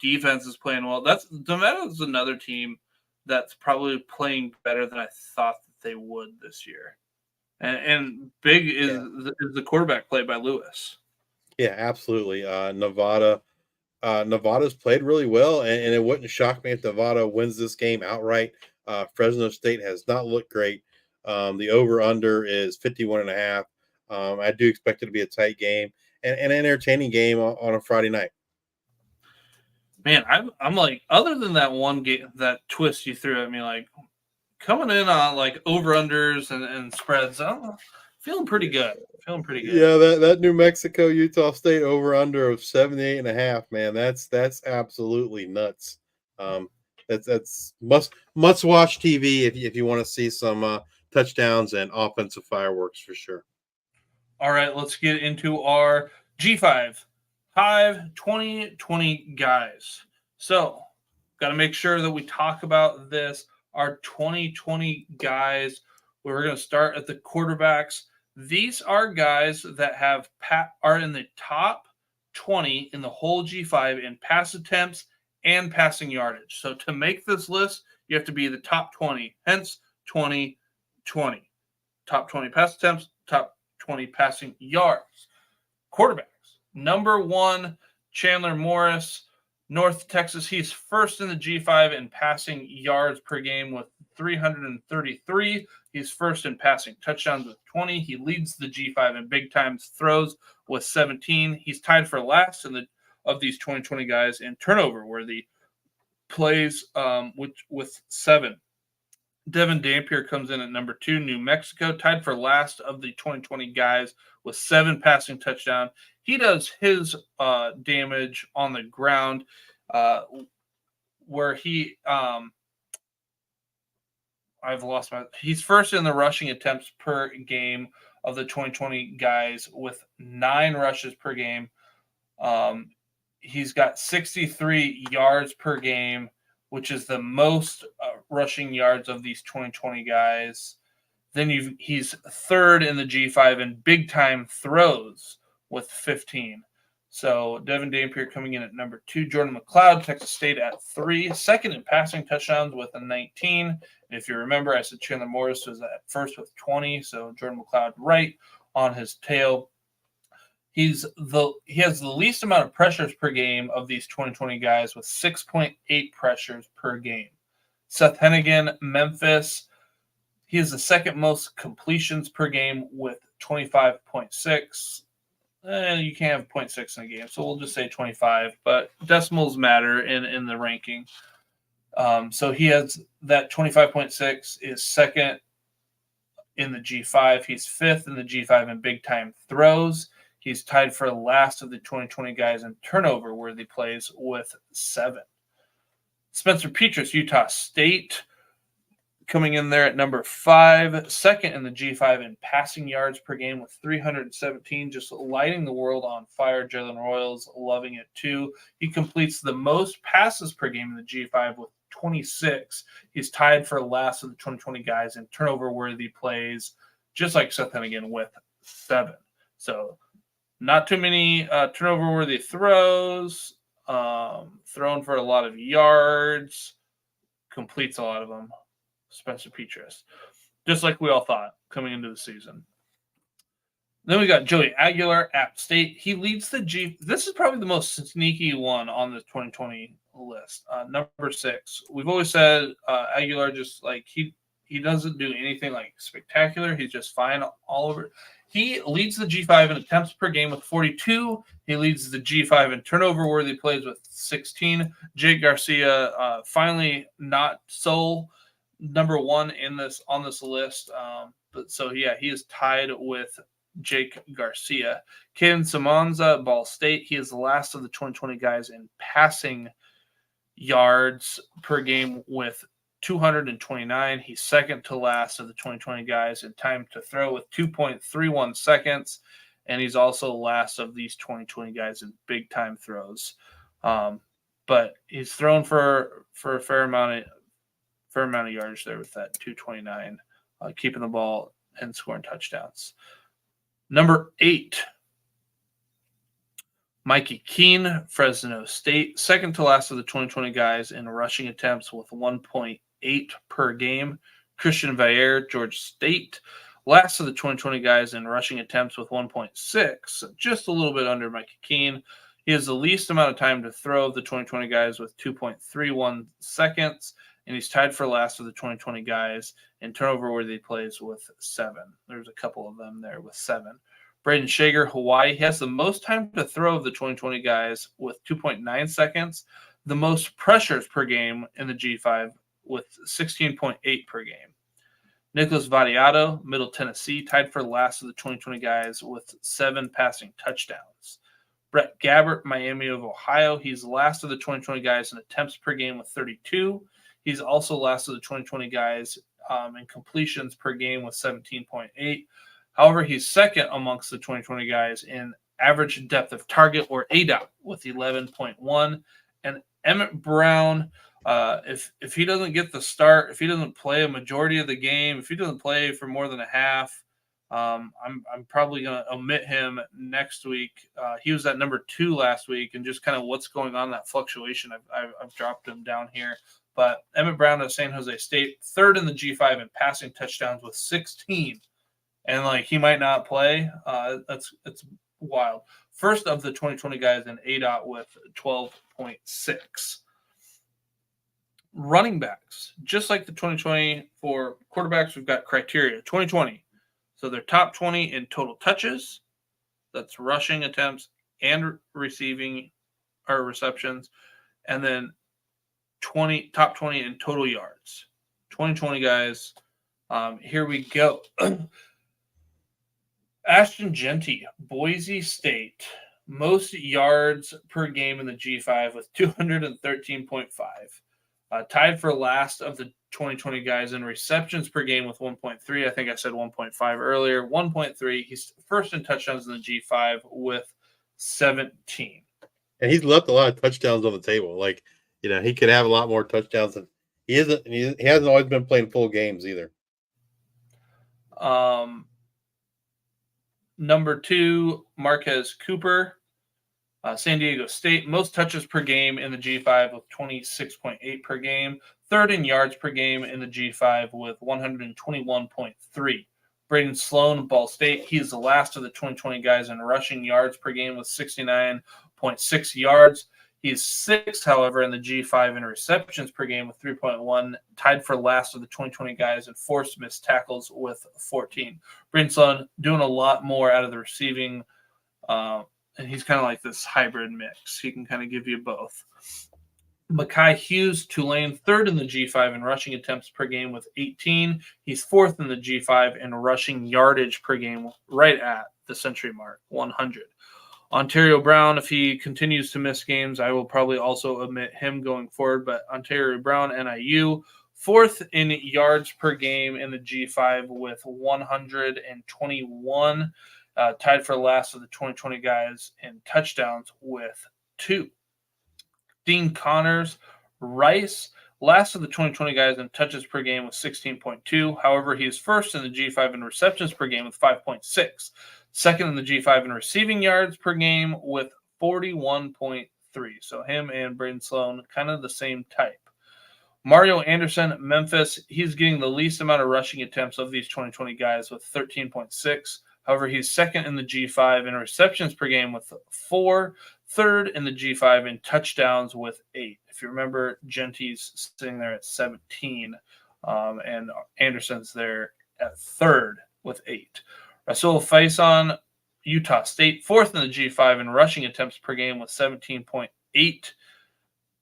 Defense is playing well. Nevada's another team that's probably playing better than I thought that they would this year. And big is the quarterback play by Lewis. Yeah, absolutely. Nevada's played really well, and it wouldn't shock me if Nevada wins this game outright. Fresno State has not looked great. The over-under is 51.5. I do expect it to be a tight game and an entertaining game on a Friday night. Man, I'm other than that one game, that twist you threw at me, coming in on over-unders and spreads, I'm feeling pretty good. Yeah, that New Mexico Utah State over-under of 78.5, man, that's absolutely nuts. That's must-watch TV if you want to see some touchdowns and offensive fireworks for sure. All right, let's get into our G5 Hive 2020 guys. So, got to make sure that we talk about this. Our 2020 guys, we're going to start at the quarterbacks. These are guys that are in the top 20 in the whole G5 in pass attempts and passing yardage. So to make this list, you have to be the top 20, hence 2020. Top 20 pass attempts, top 2020 passing yards. Quarterbacks. Number 1, Chandler Morris, North Texas. He's first in the G5 in passing yards per game with 333. He's first in passing touchdowns with 20. He leads the G5 in big time throws with 17. He's tied for last of these 2020 guys in turnover worthy plays with 7. Devin Dampier comes in at number 2, New Mexico, tied for last of the 2020 guys with 7 passing touchdowns. He does his damage on the ground where he he's first in the rushing attempts per game of the 2020 guys with 9 rushes per game. He's got 63 yards per game, which is the most rushing yards of these 2020 guys. Then he's third in the G5 in big time throws with 15. So Devin Dampier coming in at number 2. Jordan McLeod, Texas State at 3. Second in passing touchdowns with a 19. And if you remember, I said Chandler Morris was at first with 20. So Jordan McLeod right on his tail. He has the least amount of pressures per game of these 2020 guys with 6.8 pressures per game. Seth Hennigan, Memphis. He has the second most completions per game with 25.6. You can't have 0.6 in a game, so we'll just say 25. But decimals matter in the ranking. So he has that 25.6 is second in the G5. He's fifth in the G5 in big time throws. He's tied for last of the 2020 guys in turnover-worthy plays with 7. Spencer Petras, Utah State, coming in there at number 5. Second in the G5 in passing yards per game with 317, just lighting the world on fire. Jalen Royals loving it too. He completes the most passes per game in the G5 with 26. He's tied for last of the 2020 guys in turnover-worthy plays, just like Seth Hennigan with 7. So not too many turnover-worthy throws, thrown for a lot of yards, completes a lot of them. Spencer Petras, just like we all thought coming into the season. Then we got Joey Aguilar, App State. He leads the G. This is probably the most sneaky one on the 2020 list. Number 6. We've always said Aguilar just like he doesn't do anything like spectacular. He's just fine all over. He leads the G5 in attempts per game with 42. He leads the G5 in turnover-worthy plays with 16. Jake Garcia finally not so number 1 on this list. But so yeah, he is tied with Jake Garcia. Caden Simonza, Ball State. He is the last of the 2020 guys in passing yards per game with 229. He's second to last of the 2020 guys in time to throw with 2.31 seconds. And he's also last of these 2020 guys in big time throws. But he's thrown for a fair amount of yardage there with that 229, keeping the ball and scoring touchdowns. Number 8, Mikey Keene, Fresno State, second to last of the 2020 guys in rushing attempts with 1.8 per game. Christian Vayer, Georgia State, last of the 2020 guys in rushing attempts with 1.6, just a little bit under Mikey Keene. He has the least amount of time to throw of the 2020 guys with 2.31 seconds, and he's tied for last of the 2020 guys in turnover-worthy plays with 7. There's a couple of them there with 7. Braden Shager, Hawaii, he has the most time to throw of the 2020 guys with 2.9 seconds, the most pressures per game in the G5 with 16.8 per game. Nicholas Vadiato, Middle Tennessee, tied for last of the 2020 guys with 7 passing touchdowns. Brett Gabbert, Miami of Ohio, he's last of the 2020 guys in attempts per game with 32. He's also last of the 2020 guys in completions per game with 17.8. However, he's second amongst the 2020 guys in average depth of target, or ADOT, with 11.1. And Emmett Brown, if he doesn't get the start, if he doesn't play a majority of the game, if he doesn't play for more than a half, I'm probably going to omit him next week. He was at number 2 last week, and just kind of what's going on, that fluctuation, I've dropped him down here. But Emmett Brown of San Jose State, third in the G5 in passing touchdowns with 16. and like he might not play. It's wild. First of the 2020 guys in ADOT with 12.6. Running backs, just like the 2020 for quarterbacks, we've got criteria 2020. So they're top 20 in total touches, that's rushing attempts and receiving or receptions, and then top 20 in total yards. 2020 guys. Here we go. Ashton Genty, Boise State, most yards per game in the G5 with 213.5. Tied for last of the 2020 guys in receptions per game with 1.3. I think I said 1.5 earlier. 1.3. He's first in touchdowns in the G5 with 17. And he's left a lot of touchdowns on the table. Like, he could have a lot more touchdowns. And he hasn't always been playing full games either. Number 2, Marquez Cooper, San Diego State, most touches per game in the G5 with 26.8 per game. Third in yards per game in the G5 with 121.3. Braden Sloan, Ball State, he is the last of the 2020 guys in rushing yards per game with 69.6 yards. He's 6th, however, in the G5 in receptions per game with 3.1, tied for last of the 2020 guys in forced missed tackles with 14. Braden Sloan doing a lot more out of the receiving, and he's kind of like this hybrid mix. He can kind of give you both. Mekhi Hughes, Tulane, 3rd in the G5 in rushing attempts per game with 18. He's 4th in the G5 in rushing yardage per game, right at the century mark, 100. Ontario Brown, if he continues to miss games, I will probably also omit him going forward. But Ontario Brown, NIU, 4th in yards per game in the G5 with 121, tied for last of the 2020 guys in touchdowns with 2. Dean Connors, Rice, last of the 2020 guys in touches per game with 16.2. However, he is first in the G5 in receptions per game with 5.6. Second in the G5 in receiving yards per game with 41.3. So him and Braden Sloan, kind of the same type. Mario Anderson, Memphis, he's getting the least amount of rushing attempts of these 2020 guys with 13.6. However, he's second in the G5 in receptions per game with 4. Third in the G5 in touchdowns with 8. If you remember, Genty's sitting there at 17, and Anderson's there at 3rd with 8. Rasul Faison, Utah State, 4th in the G5 in rushing attempts per game with 17.8.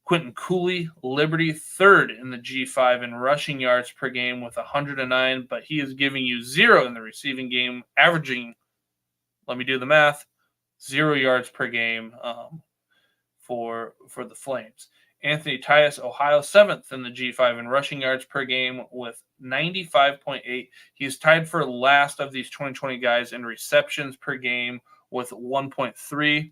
Quentin Cooley, Liberty, 3rd in the G5 in rushing yards per game with 109, but he is giving you 0 in the receiving game, averaging, let me do the math, 0 yards per game for the Flames. Anthony Tyus, Ohio, 7th in the G5 in rushing yards per game with 95.8. He's tied for last of these 2020 guys in receptions per game with 1.3.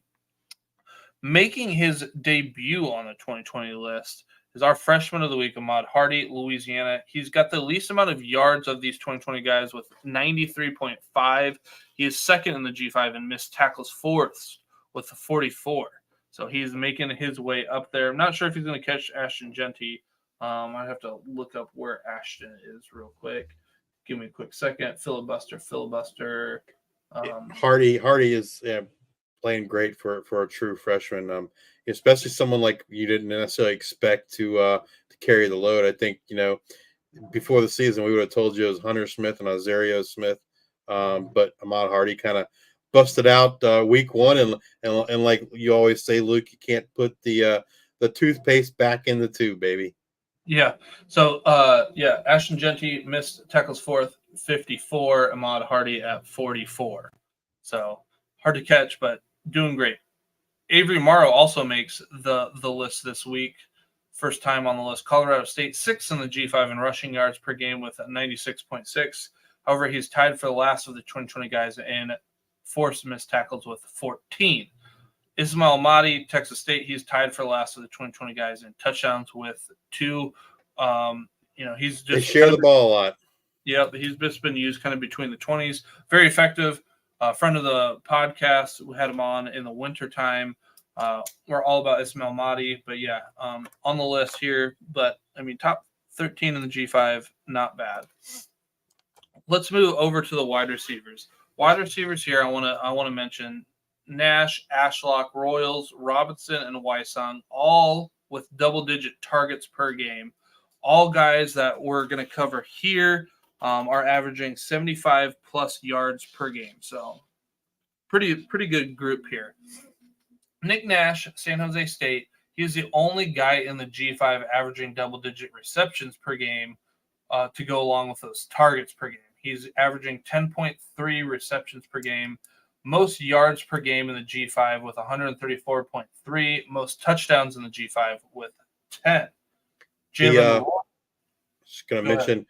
Making his debut on the 2020 list is our freshman of the week, Ahmad Hardy, Louisiana. He's got the least amount of yards of these 2020 guys with 93.5. He is second in the G5 in missed tackles, 4th with 44. So he's making his way up there. I'm not sure if he's going to catch Ashton Genty. I have to look up where Ashton is real quick. Give me a quick second. Filibuster. Hardy is playing great for a true freshman. Especially someone like you didn't necessarily expect to carry the load. I think before the season we would have told you it was Hunter Smith and Azario Smith, but Ahmad Hardy kind of busted out week 1, and like you always say, Luke, you can't put the toothpaste back in the tube, baby. Yeah. So Ashton Genty missed tackles 4th, 54. Ahmad Hardy at 44. So hard to catch, but doing great. Avery Morrow also makes the list this week. First time on the list. Colorado State, 6th in the G5 in rushing yards per game with 96.6. However, he's tied for the last of the 2020 guys in forced missed tackles with 14. Ismail Mahdi, Texas State, he's tied for the last of the 2020 guys in touchdowns with 2. He's just they share the ball a lot. Yeah, he's just been used kind of between the 20s. Very effective. Friend of the podcast, we had him on in the wintertime. We're all about Ismail Mahdi, but yeah, on the list here. But I mean, top 13 in the G5, not bad. let's move over to the wide receivers. Wide receivers here, I want to mention Nash, Ashlock, Royals, Robinson, and Wysong, all with double-digit targets per game. All guys that we're going to cover here are averaging 75-plus yards per game. So pretty good group here. Nick Nash, San Jose State, he is the only guy in the G5 averaging double-digit receptions per game to go along with those targets per game. He's averaging 10.3 receptions per game, most yards per game in the G5 with 134.3, most touchdowns in the G5 with 10. Just going to mention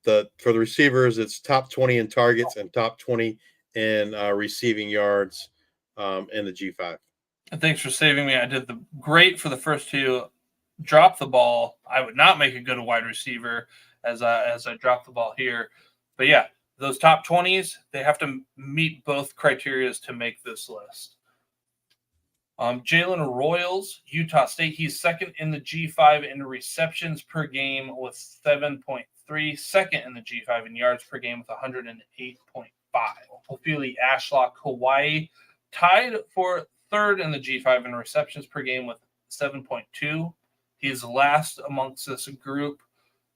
for the receivers, it's top 20 in targets and top 20 in receiving yards in the G5. And thanks for saving me. I did great for the first two. Drop the ball. I would not make a good wide receiver as I drop the ball here. But yeah, those top 20s, they have to meet both criteria to make this list. Jalen Royals, Utah State. He's second in the G5 in receptions per game with 7.3. Second in the G5 in yards per game with 108.5. Ophelia Ashlock, Hawaii, tied for third in the G5 in receptions per game with 7.2. He's last amongst this group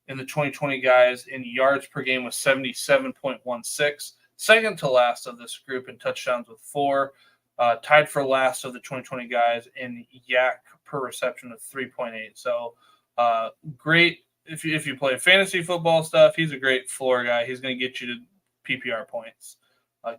in the 2020 guys in yards per game with 77.16. Second to last of this group in touchdowns with 4. Tied for last of the 2020 guys in yak per reception of 3.8. So great if you play fantasy football stuff. He's a great floor guy. He's going to get you to PPR points.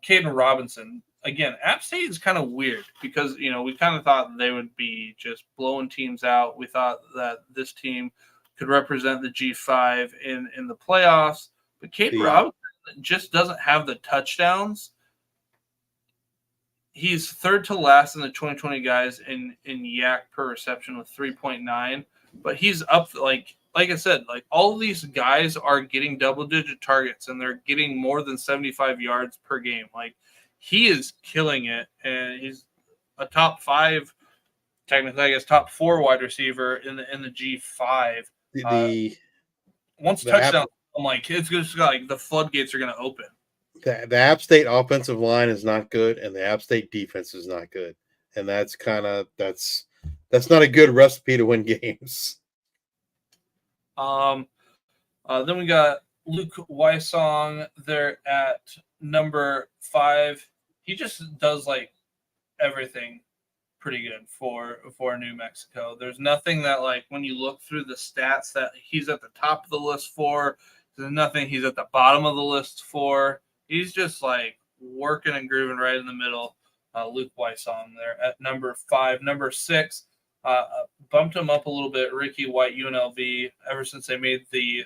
Caden Robinson, again, App State is kind of weird because we kind of thought they would be just blowing teams out. We thought that this team could represent the G5 in the playoffs, but Caden Robinson just doesn't have the touchdowns. He's third to last in the 2020 guys in yak per reception with 3.9, but he's up like I said, like all of these guys are getting double-digit targets and they're getting more than 75 yards per game. Like he is killing it, and he's a top 5, technically I guess top 4 wide receiver in the G5. Once touchdown, I'm like it's just like the floodgates are going to open. The App State offensive line is not good, and the App State defense is not good, and that's not a good recipe to win games. Then we got Luke Wysong there at number 5. He just does like everything pretty good for New Mexico. There's nothing that like when you look through the stats that he's at the top of the list for. There's nothing he's at the bottom of the list for. He's just like working and grooving right in the middle. Luke Wysong there at number 5. Number 6, bumped him up a little bit. Ricky White, UNLV. Ever since they made the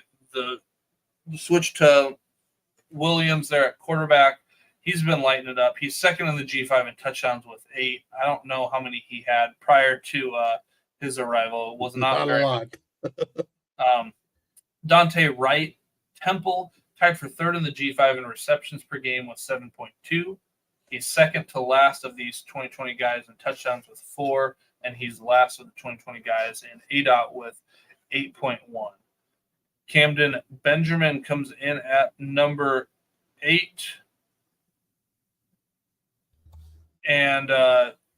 switch to Williams there at quarterback, he's been lighting it up. He's second in the G5 in touchdowns with 8. I don't know how many he had prior to his arrival. It was not very a lot. Dante Wright, Temple, tied for third in the G5 in receptions per game with 7.2. He's second to last of these 2020 guys in touchdowns with 4, and he's last of the 2020 guys in ADOT with 8.1. Camden Benjamin comes in at number 8. And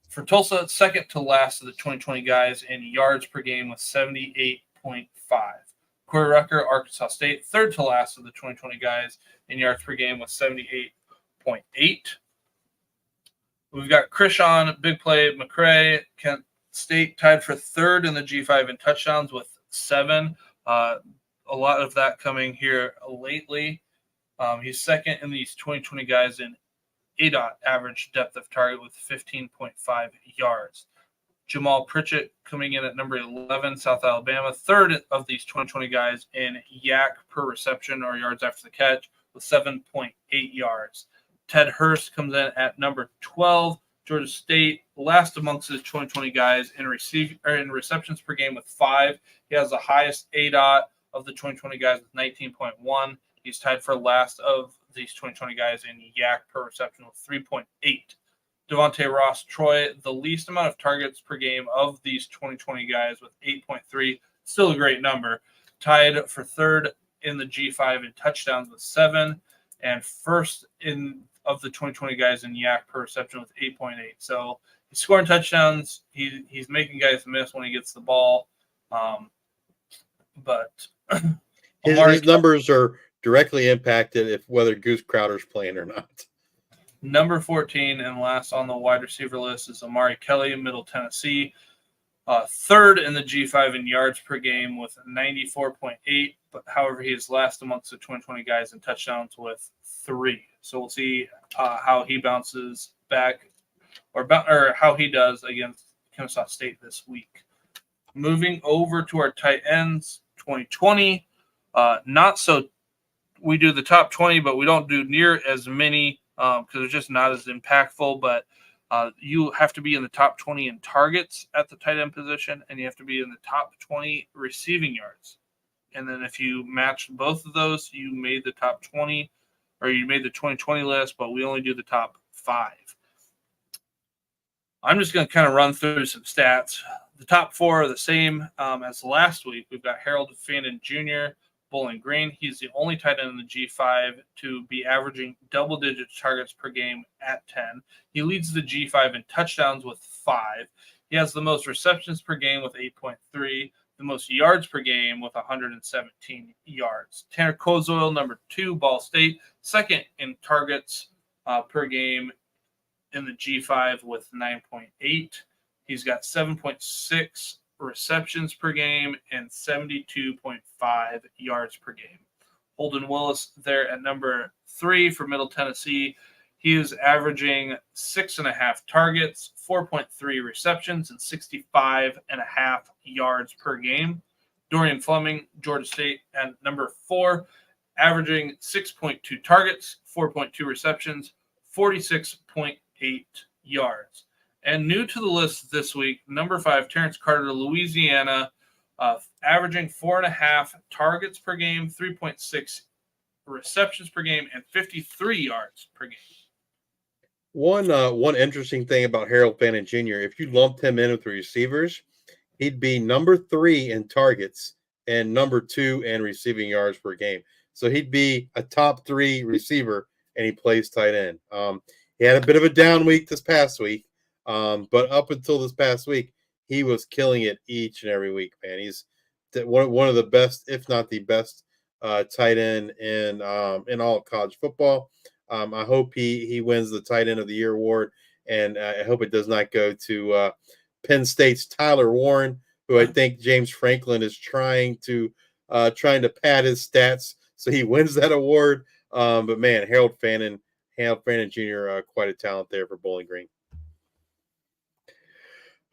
for Tulsa, second to last of the 2020 guys in yards per game with 78.5. Corey Rucker, Arkansas State, third to last of the 2020 guys in yards per game with 78.8. We've got Krishan, Big Play, McCray, Kent State tied for third in the G5 in touchdowns with 7. A lot of that coming here lately. He's second in these 2020 guys in ADOT average depth of target with 15.5 yards. Jamal Pritchett coming in at number 11, South Alabama, third of these 2020 guys in yak per reception or yards after the catch with 7.8 yards. Ted Hurst comes in at number 12, Georgia State, last amongst his 2020 guys in receptions per game with 5. He has the highest ADOT of the 2020 guys with 19.1. He's tied for last of these 2020 guys in yak per reception with 3.8. Devontae Ross Troy, the least amount of targets per game of these 2020 guys with 8.3. Still a great number. Tied for third in the G5 in touchdowns with 7. and first of the 2020 guys in yak per reception with 8.8. So he's scoring touchdowns. He's making guys miss when he gets the ball. But his numbers are directly impacted if whether Goose Crowder's playing or not. Number 14 and last on the wide receiver list is Amari Kelly, Middle Tennessee. Third in the G5 in yards per game with 94.8. But however, he is last amongst the 2020 guys in touchdowns with 3. So we'll see how he bounces back or how he does against Kennesaw State this week. Moving over to our tight ends, 2020. We do the top 20, but we don't do near as many because it's just not as impactful. But you have to be in the top 20 in targets at the tight end position, and you have to be in the top 20 receiving yards. And then if you matched both of those, you made the top 20, or you made the 2020 list, but we only do the top 5. I'm just going to kind of run through some stats. The top 4 are the same as last week. We've got Harold Fannin Jr., Bowling Green. He's the only tight end in the G5 to be averaging double-digit targets per game at 10. He leads the G5 in touchdowns with 5. He has the most receptions per game with 8.3, the most yards per game with 117 yards. Tanner Kozoil, number 2, Ball State, second in targets per game in the G5 with 9.8. He's got 7.6 receptions per game and 72.5 yards per game. Holden Willis there at number 3 for Middle Tennessee. He is averaging 6.5 targets, 4.3 receptions, and 65.5 yards per game. Dorian Fleming, Georgia State, at number 4, averaging 6.2 targets, 4.2 receptions, 46.8 yards. And new to the list this week, number 5, Terrence Carter, Louisiana, averaging 4.5 targets per game, 3.6 receptions per game, and 53 yards per game. One interesting thing about Harold Fannin Jr., if you lumped him in with the receivers, he'd be number 3 in targets and number 2 in receiving yards per game. So he'd be a top 3 receiver, and he plays tight end. He had a bit of a down week this past week. But up until this past week, he was killing it each and every week, man. He's one of the best, if not the best, tight end in all of college football. I hope he wins the tight end of the year award, and I hope it does not go to Penn State's Tyler Warren, who I think James Franklin is trying to pad his stats so he wins that award. But man, Harold Fannin Jr., quite a talent there for Bowling Green.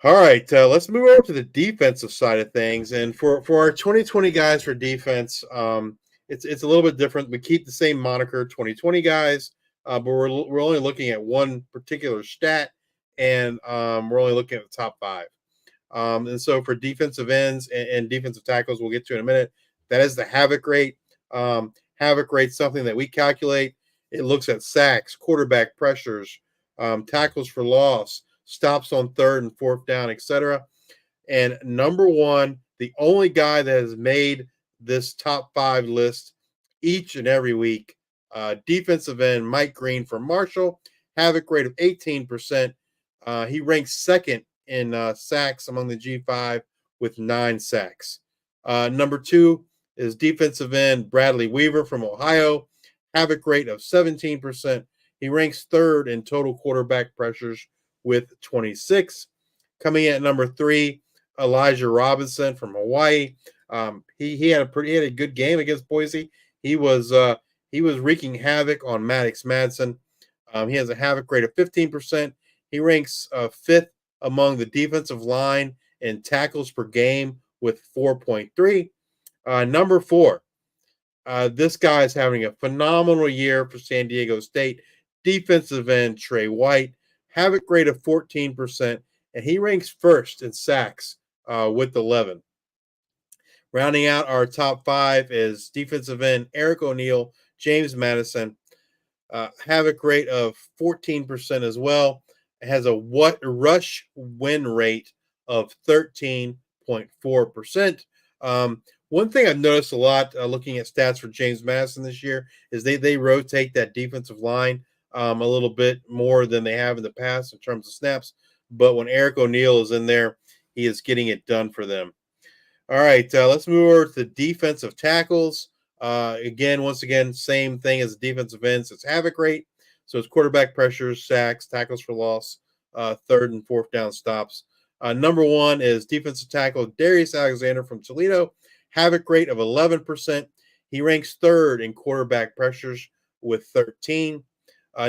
All right, let's move over to the defensive side of things. And for our 2020 guys for defense, it's a little bit different. We keep the same moniker, 2020 guys, but we're only looking at one particular stat, and we're only looking at the top 5. And so for defensive ends and defensive tackles, we'll get to in a minute, that is the havoc rate. Havoc rate, something that we calculate. It looks at sacks, quarterback pressures, tackles for loss, stops on 3rd and 4th down, etc. And number 1, the only guy that has made this top 5 list each and every week, defensive end Mike Green from Marshall, havoc rate of 18%. He ranks 2nd in sacks among the G5 with 9 sacks. Number 2 is defensive end Bradley Weaver from Ohio, havoc rate of 17%. He ranks 3rd in total quarterback pressures with 26. Coming in at number 3, Elijah Robinson from Hawaii. He had a good game against Boise. He was wreaking havoc on Maddox Madsen. He has a havoc rate of 15%. He ranks 5th among the defensive line in tackles per game with 4.3. Number 4, this guy is having a phenomenal year for San Diego State. Defensive end Trey White, havoc rate of 14%, and he ranks 1st in sacks with 11. Rounding out our top 5 is defensive end Eric O'Neill, James Madison, havoc rate of 14% as well. It has a rush win rate of 13.4%. One thing I've noticed a lot looking at stats for James Madison this year is they rotate that defensive line a little bit more than they have in the past in terms of snaps. But when Eric O'Neill is in there, he is getting it done for them. All right, let's move over to defensive tackles. Once again, same thing as defensive ends. It's havoc rate. So it's quarterback pressures, sacks, tackles for loss, third and fourth down stops. Number one is defensive tackle Darius Alexander from Toledo, havoc rate of 11%. He ranks third in quarterback pressures with 13.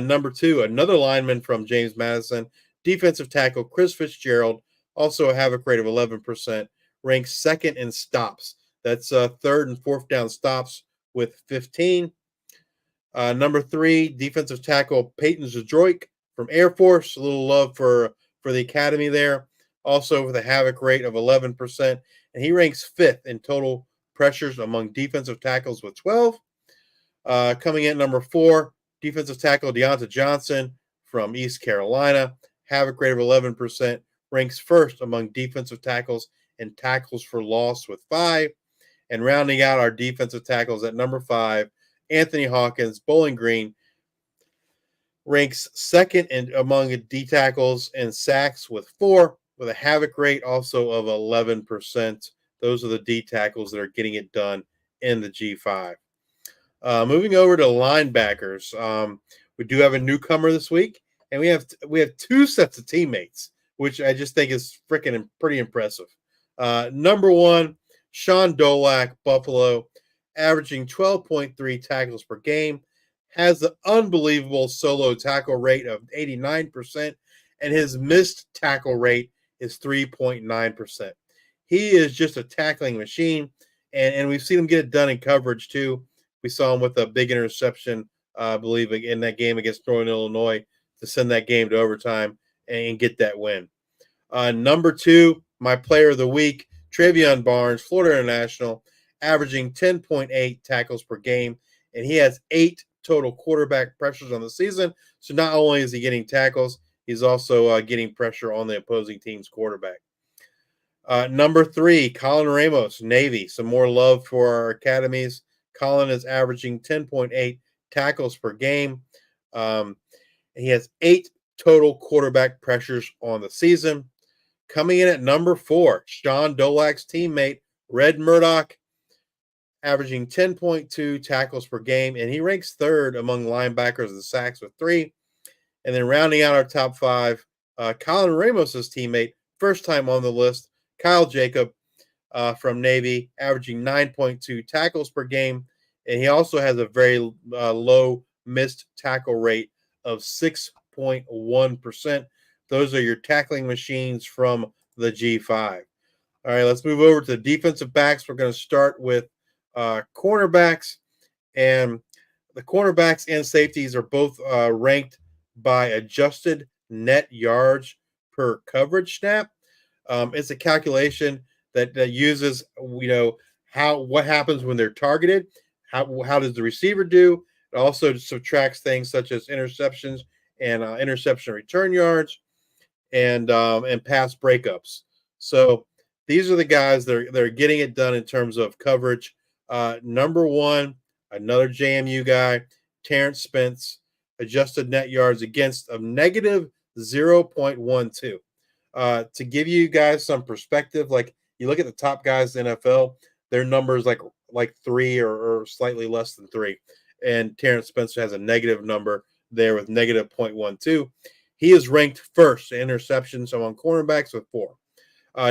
Number two, another lineman from James Madison, defensive tackle Chris Fitzgerald, also a havoc rate of 11%, ranks second in stops. That's third and fourth down stops with 15. Number three, defensive tackle Peyton Zadroik from Air Force. A little love for the academy there. Also with a havoc rate of 11%. And he ranks fifth in total pressures among defensive tackles with 12. Coming in at number four, defensive tackle Deonta Johnson from East Carolina. Havoc rate of 11%. Ranks first among defensive tackles and tackles for loss with 5. And rounding out our defensive tackles at number 5, Anthony Hawkins, Bowling Green, ranks second among D tackles and sacks with 4, with a havoc rate also of 11%. Those are the D tackles that are getting it done in the G5. Moving over to linebackers, we do have a newcomer this week, and we have 2 sets of teammates, which I just think is freaking pretty impressive. Number one, Sean Dolak, Buffalo, averaging 12.3 tackles per game, has the unbelievable solo tackle rate of 89%, and his missed tackle rate is 3.9%. He is just a tackling machine, and we've seen him get it done in coverage too. We saw him with a big interception, I believe, in that game against Northern Illinois to send that game to overtime and get that win. Number two, my player of the week, Travion Barnes, Florida International, averaging 10.8 tackles per game, and he has 8 total quarterback pressures on the season. So not only is he getting tackles, he's also getting pressure on the opposing team's quarterback. Number three, Colin Ramos, Navy. Some more love for our academies. Colin is averaging 10.8 tackles per game. He has 8 total quarterback pressures on the season. Coming in at number 4, Sean Dolak's teammate, Red Murdoch, averaging 10.2 tackles per game, and he ranks third among linebackers in sacks with 3. And then rounding out our top 5, Colin Ramos's teammate, first time on the list, Kyle Jacob from Navy, averaging 9.2 tackles per game, and he also has a very low missed tackle rate of 6.1%. Those are your tackling machines from the G5. All right, let's move over to defensive backs. We're going to start with cornerbacks, and the cornerbacks and safeties are both ranked by adjusted net yards per coverage snap. It's a calculation that uses, what happens when they're targeted. How does the receiver do? It also subtracts things such as interceptions and interception return yards and pass breakups. So these are the guys that are getting it done in terms of coverage. Number 1, another JMU guy, Terrence Spence, adjusted net yards against of negative 0.12. To give you guys some perspective, like you look at the top guys in the NFL, their numbers like 3 or slightly less than 3. And Terrence Spencer has a negative number there with negative 0.12. He is ranked first in interceptions among cornerbacks with 4.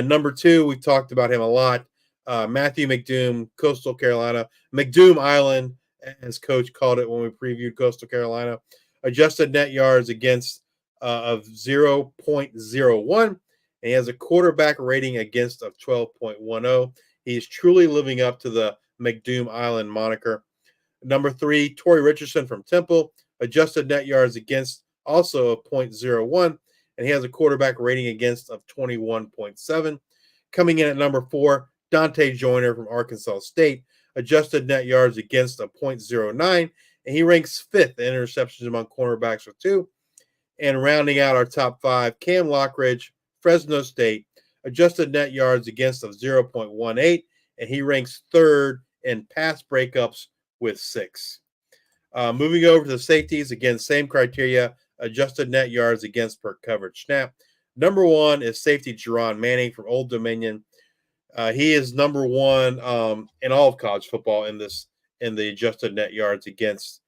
Number 2, we talked about him a lot. Matthew McDoom, Coastal Carolina. McDoom Island, as Coach called it when we previewed Coastal Carolina. Adjusted net yards against of 0.01. And he has a quarterback rating against of 12.10. He's truly living up to the McDoom Island moniker. Number 3, Torrey Richardson from Temple. Adjusted net yards against also of 0.01. And he has a quarterback rating against of 21.7. Coming in at number 4, Dante Joyner from Arkansas State. Adjusted net yards against of 0.09. And he ranks 5th in interceptions among cornerbacks with 2. And rounding out our top 5, Cam Lockridge, Fresno State. Adjusted net yards against of 0.18. and he ranks 3rd in pass breakups with 6. Moving over to the safeties, again, same criteria, adjusted net yards against per coverage snap. Number 1 is safety Jerron Manning from Old Dominion. He is number 1 in all of college football in the adjusted net yards against.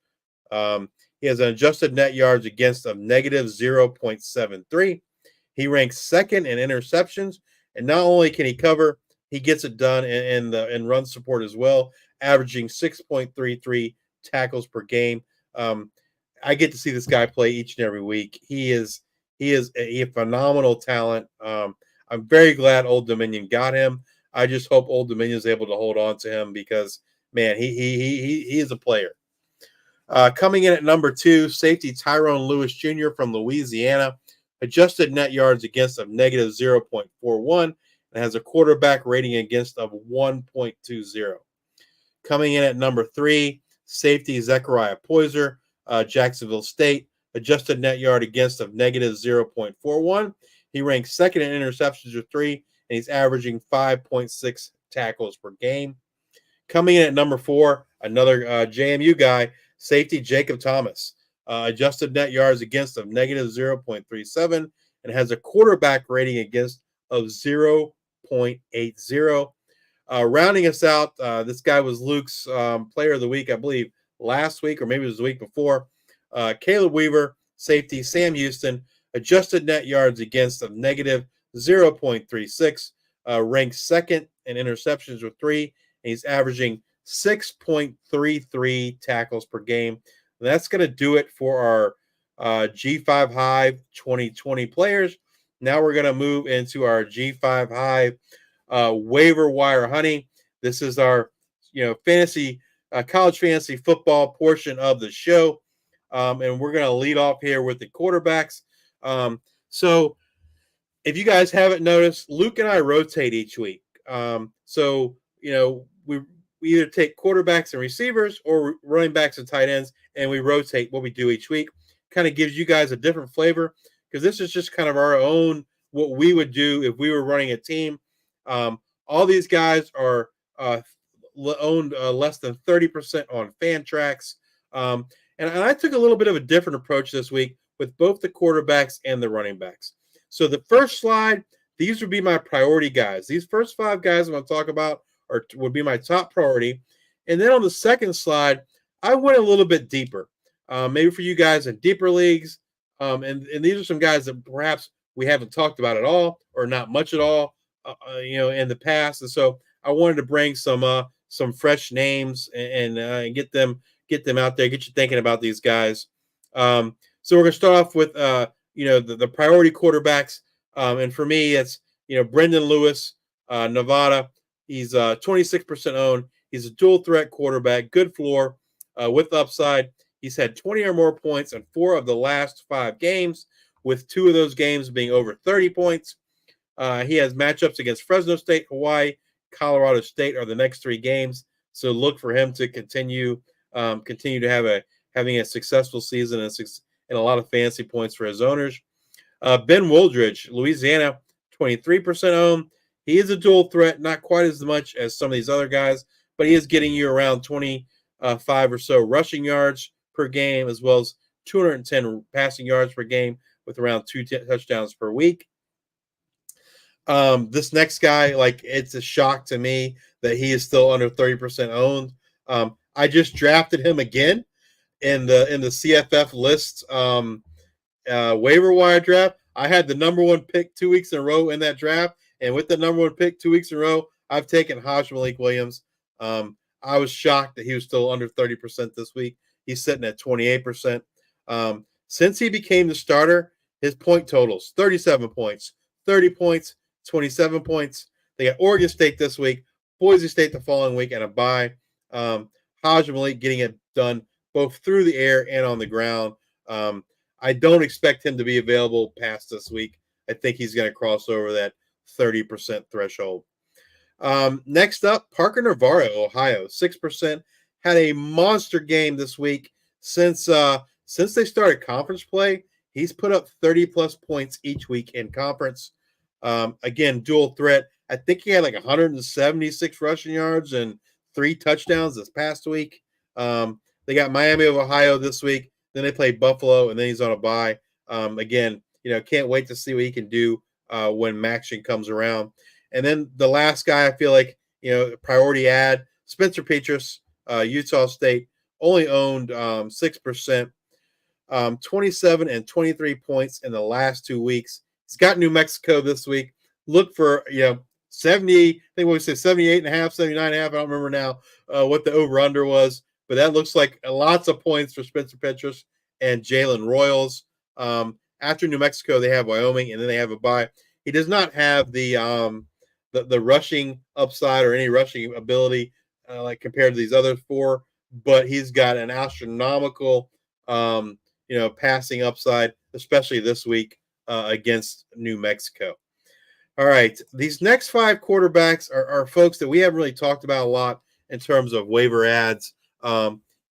He has an adjusted net yards against of negative 0.73. He ranks 2nd in interceptions, and not only can he cover, he gets it done in run support as well, averaging 6.33 tackles per game. I get to see this guy play each and every week. He is a phenomenal talent. I'm very glad Old Dominion got him. I just hope Old Dominion is able to hold on to him because, man, he is a player. Coming in at number 2, safety Tyrone Lewis Jr. from Louisiana, adjusted net yards against of negative 0.41 and has a quarterback rating against of 1.20. Coming in at number 3, safety Zechariah Poyser, Jacksonville State, adjusted net yard against of negative 0.41. He ranks 2nd in interceptions with 3, and he's averaging 5.6 tackles per game. Coming in at number 4, another JMU guy, safety Jacob Thomas, adjusted net yards against of negative 0.37 and has a quarterback rating against of 0.80. Rounding us out, this guy was Luke's player of the week, I believe, last week, or maybe it was the week before. Caleb Weaver, safety Sam Houston, adjusted net yards against of negative 0.36, ranks 2nd in interceptions with 3, and he's averaging 6.33 tackles per game. And that's going to do it for our G5 Hive 2020 players. Now we're going to move into our G5 Hive waiver wire honey. This is our fantasy college fantasy football portion of the show. And we're going to lead off here with the quarterbacks. So if you guys haven't noticed, Luke and I rotate each week. We either take quarterbacks and receivers or running backs and tight ends, and we rotate what we do each week. Kind of gives you guys a different flavor because this is just kind of our own, what we would do if we were running a team. All these guys are owned less than 30% on Fantrax. And I took a little bit of a different approach this week with both the quarterbacks and the running backs. So the first slide, these would be my priority guys. These first 5 guys I'm going to talk about would be my top priority. And then on the second slide, I went a little bit deeper, maybe for you guys in deeper leagues. And these are some guys that perhaps we haven't talked about at all or not much at all, in the past. And so I wanted to bring some fresh names and get them out there, get you thinking about these guys. So we're going to start off with, the priority quarterbacks. And for me, it's, Brendan Lewis, Nevada. He's 26% owned. He's a dual threat quarterback, good floor with upside. He's had 20 or more points in 4 of the last 5 games, with 2 of those games being over 30 points. He has matchups against Fresno State, Hawaii, Colorado State are the next 3 games. So look for him to continue to having a successful season and a lot of fantasy points for his owners. Ben Wooldridge, Louisiana, 23% owned. He is a dual threat, not quite as much as some of these other guys, but he is getting you around 25 or so rushing yards per game, as well as 210 passing yards per game with around 2 touchdowns per week. This next guy, it's a shock to me that he is still under 30% owned. I just drafted him again in the CFF list waiver wire draft. I had the number 1 pick 2 weeks in a row in that draft. And with the number 1 pick 2 weeks in a row, I've taken Hajj Malik Williams. I was shocked that he was still under 30% this week. He's sitting at 28%. Since he became the starter, his point totals, 37 points, 30 points, 27 points. They got Oregon State this week, Boise State the following week, and a bye. Hajj Malik getting it done both through the air and on the ground. I don't expect him to be available past this week. I think he's going to cross over that 30% threshold. Next up, Parker Navarro, Ohio, 6%, had a monster game this week. Since they started conference play, he's put up 30-plus points each week in conference. Again, dual threat. I think he had like 176 rushing yards and 3 touchdowns this past week. They got Miami of Ohio this week. Then they play Buffalo, and then he's on a bye. Again, can't wait to see what he can do when Maxion comes around. And then the last guy, I feel like, priority ad, Spencer Petras, Utah State, only owned 6%, 27 and 23 points in the last 2 weeks. He's got New Mexico this week. Look for, 70, I think what we said, 78 and a half, 79 and a half. I don't remember now what the over-under was, but that looks like lots of points for Spencer Petras and Jalen Royals. After New Mexico, they have Wyoming, and then they have a bye. He does not have the rushing upside or any rushing ability like compared to these other 4, but he's got an astronomical passing upside, especially this week against New Mexico. All right, these next 5 quarterbacks are folks that we haven't really talked about a lot in terms of waiver ads.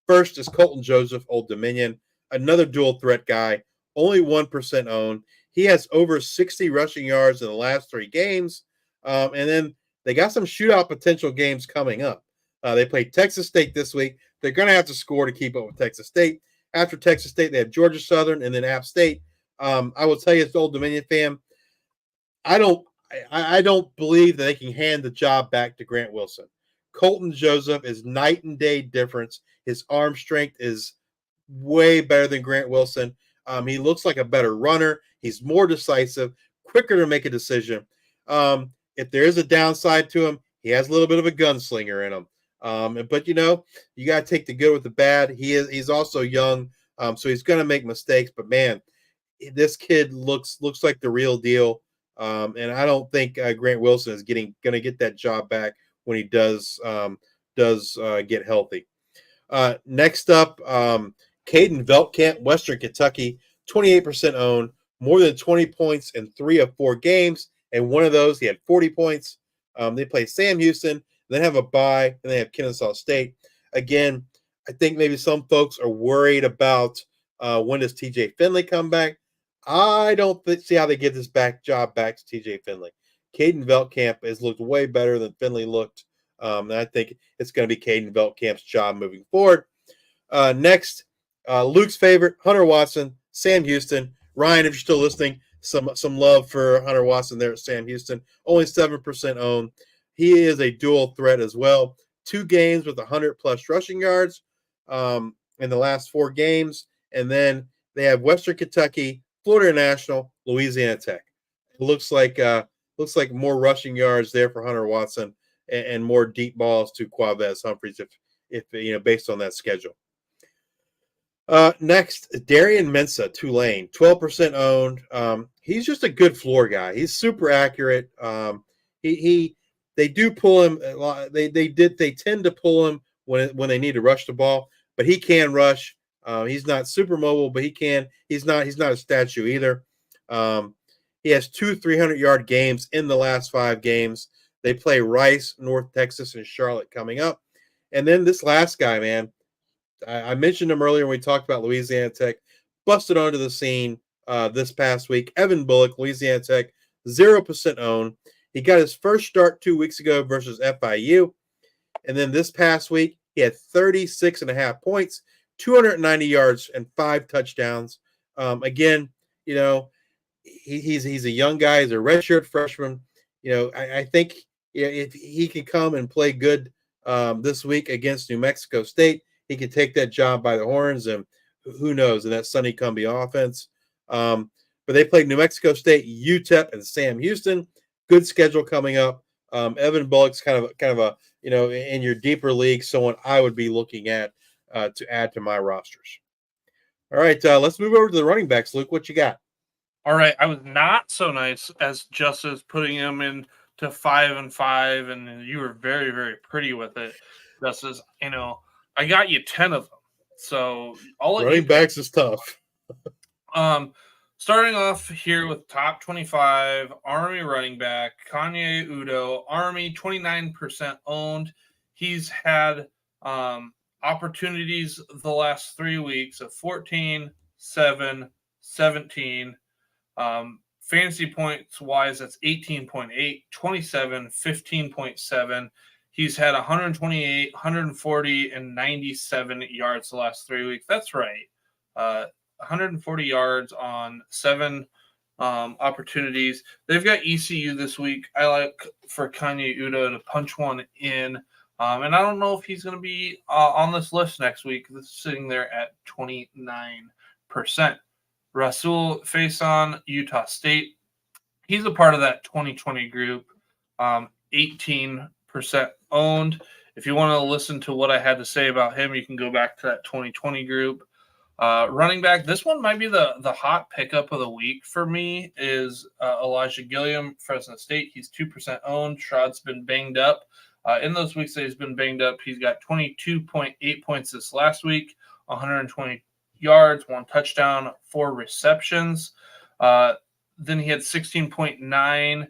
First is Colton Joseph, Old Dominion, another dual threat guy, only 1% owned. He has over 60 rushing yards in the last 3 games, and then they got some shootout potential games coming up. They play Texas State this week. They're going to have to score to keep up with Texas State. After Texas State, they have Georgia Southern and then App State. I will tell you, as the Old Dominion fan, I don't believe that they can hand the job back to Grant Wilson. Colton Joseph is night and day difference. His arm strength is way better than Grant Wilson. He looks like a better runner. He's more decisive, quicker to make a decision. If there is a downside to him, he has a little bit of a gunslinger in him. But you got to take the good with the bad. He's also young, so he's going to make mistakes. But man, this kid looks like the real deal. And I don't think Grant Wilson is going to get that job back when he does get healthy. Next up, Caden Veltkamp, Western Kentucky, 28% owned, more than 20 points in 3 of 4 games, and one of those he had 40 points. They play Sam Houston, then have a bye, and they have Kennesaw State. Again, I think maybe some folks are worried about when does TJ Finley come back. I don't see how they give this job back to TJ Finley. Caden Veltkamp has looked way better than Finley looked. And I think it's going to be Caden Veltkamp's job moving forward. Next, Luke's favorite, Hunter Watson, Sam Houston. Ryan, if you're still listening, some love for Hunter Watson there at Sam Houston. Only 7% owned. He is a dual threat as well. 2 games with 100-plus rushing yards in the last 4 games. And then they have Western Kentucky, Florida National, Louisiana Tech. It looks like more rushing yards there for Hunter Watson and more deep balls to Quavez Humphreys if based on that schedule. Next, Darian Mensah, Tulane, 12% owned. He's just a good floor guy. He's super accurate. They do pull him. They tend to pull him when they need to rush the ball, but he can rush. He's not super mobile, but he can. He's not a statue either. He has 2 300-yard games in the last 5 games. They play Rice, North Texas, and Charlotte coming up. And then this last guy, man, I mentioned him earlier when we talked about Louisiana Tech, busted onto the scene this past week. Evan Bullock, Louisiana Tech, 0% owned. He got his first start 2 weeks ago versus FIU. And then this past week, he had 36.5 points, 290 yards, and 5 touchdowns. Again, he's a young guy. He's a redshirt freshman. I think if he can come and play good this week against New Mexico State, he can take that job by the horns, and who knows in that Sonny Cumbie offense. But they played New Mexico State, UTEP, and Sam Houston. Good schedule coming up. Evan Bullock's kind of a in your deeper league, someone I would be looking at to add to my rosters. All right, let's move over to the running backs. Luke, what you got? All right, I was not so nice as Justice putting him into 5 and 5, and you were very, very pretty with it, Justice. I got you 10 of them, so Running backs is tough. Starting off here with top 25 Army running back Kanye Udo. Army 29% owned. He's had opportunities the last 3 weeks of 14, 7, 17. Fantasy points wise, that's 18.8, 27, 15.7. He's had 128, 140, and 97 yards the last 3 weeks. That's right. 140 yards on 7 opportunities. They've got ECU this week. I like for Kanye Udo to punch one in. And I don't know if he's going to be on this list next week. This is sitting there at 29%. Rasul Faison, Utah State. He's a part of that 2020 group, 18% owned. If you want to listen to what I had to say about him, you can go back to that 2020 group. Running back, this one might be the hot pickup of the week for me is Elijah Gilliam, Fresno State. He's 2% owned. Stroud's been banged up. In those weeks that he's been banged up, he's got 22.8 points this last week, 120 yards, 1 touchdown, 4 receptions. Then he had 16.9.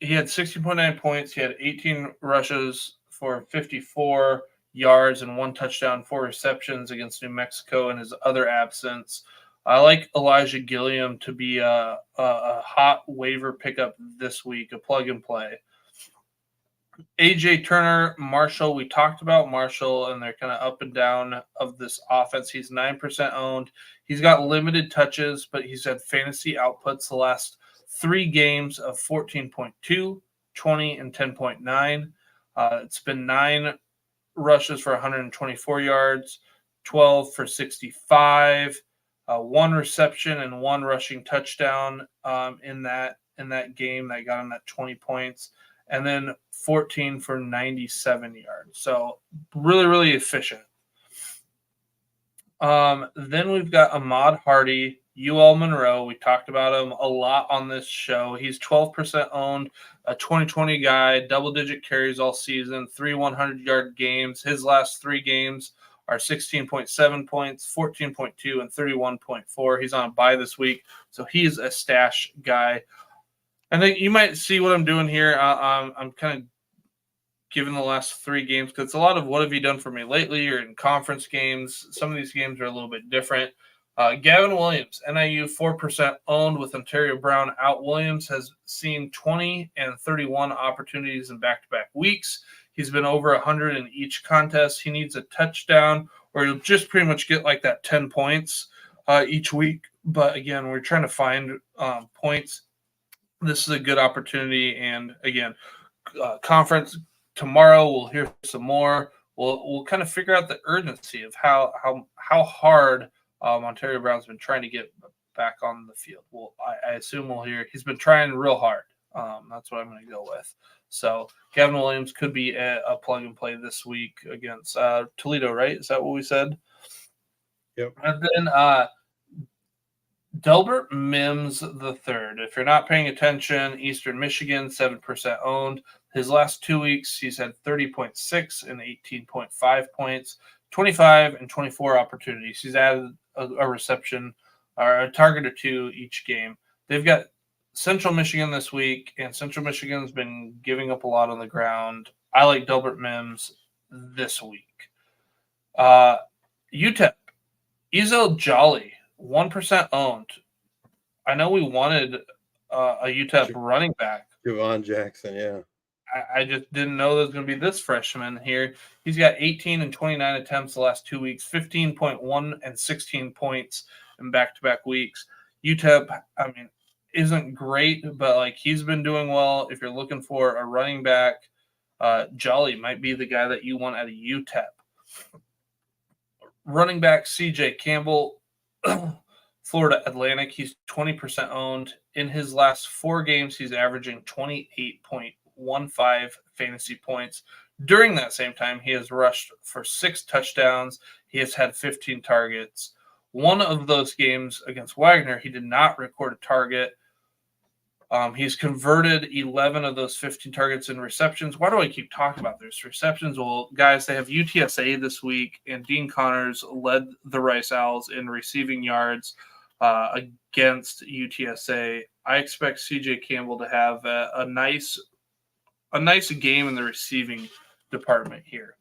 He had 16.9 points. He had 18 rushes for 54 yards and 1 touchdown, 4 receptions against New Mexico in his other absence. I like Elijah Gilliam to be a hot waiver pickup this week, a plug and play. AJ Turner, Marshall, we talked about Marshall, and they're kind of up and down of this offense. He's 9% owned. He's got limited touches, but he's had fantasy outputs the last 3 games of 14.2, 20, and 10.9. It's been 9 rushes for 124 yards, 12 for 65, 1 reception and 1 rushing touchdown in that game that got him that 20 points. And then 14 for 97 yards. So really, really efficient. Then we've got Ahmad Hardy, UL Monroe. We talked about him a lot on this show. He's 12% owned, a 2020 guy, double-digit carries all season, 3 100-yard games. His last 3 games are 16.7 points, 14.2, and 31.4. He's on a bye this week, so he's a stash guy. I think you might see what I'm doing here. I'm kind of giving the last 3 games because it's a lot of what have you done for me lately or in conference games. Some of these games are a little bit different. Gavin Williams, NIU 4% owned with Ontario Brown out. Williams has seen 20 and 31 opportunities in back-to-back weeks. He's been over 100 in each contest. He needs a touchdown or he'll just pretty much get like that 10 points each week. But again, we're trying to find points. This is a good opportunity. And again, conference tomorrow, we'll hear some more. We'll kind of figure out the urgency of how hard Ontario Brown's been trying to get back on the field. Well, I assume we'll hear he's been trying real hard. That's what I'm going to go with. So Gavin Williams could be a plug and play this week against Toledo, right? Is that what we said? Yep. And then Delbert Mims III. If you're not paying attention, Eastern Michigan, 7% owned. His last 2 weeks, he's had 30.6 and 18.5 points, 25 and 24 opportunities. He's added a reception or a target or 2 each game. They've got Central Michigan this week, and Central Michigan's been giving up a lot on the ground. I like Delbert Mims this week. UTEP, Ezel Jolly, 1% owned. I know we wanted a UTEP running back. Javon Jackson, yeah. I just didn't know there was going to be this freshman here. He's got 18 and 29 attempts the last 2 weeks, 15.1 and 16 points in back-to-back weeks. UTEP, I mean, isn't great, but like he's been doing well. If you're looking for a running back, Jolly might be the guy that you want at a UTEP. Running back CJ Campbell, Florida Atlantic, he's 20% owned. In his last 4 games, he's averaging 28.15 fantasy points. During that same time, he has rushed for 6 touchdowns. He has had 15 targets. One of those games against Wagner, he did not record a target. He's converted 11 of those 15 targets in receptions. Why do I keep talking about this? Receptions? Well, guys, they have UTSA this week, and Dean Connors led the Rice Owls in receiving yards against UTSA. I expect CJ Campbell to have a nice game in the receiving department here.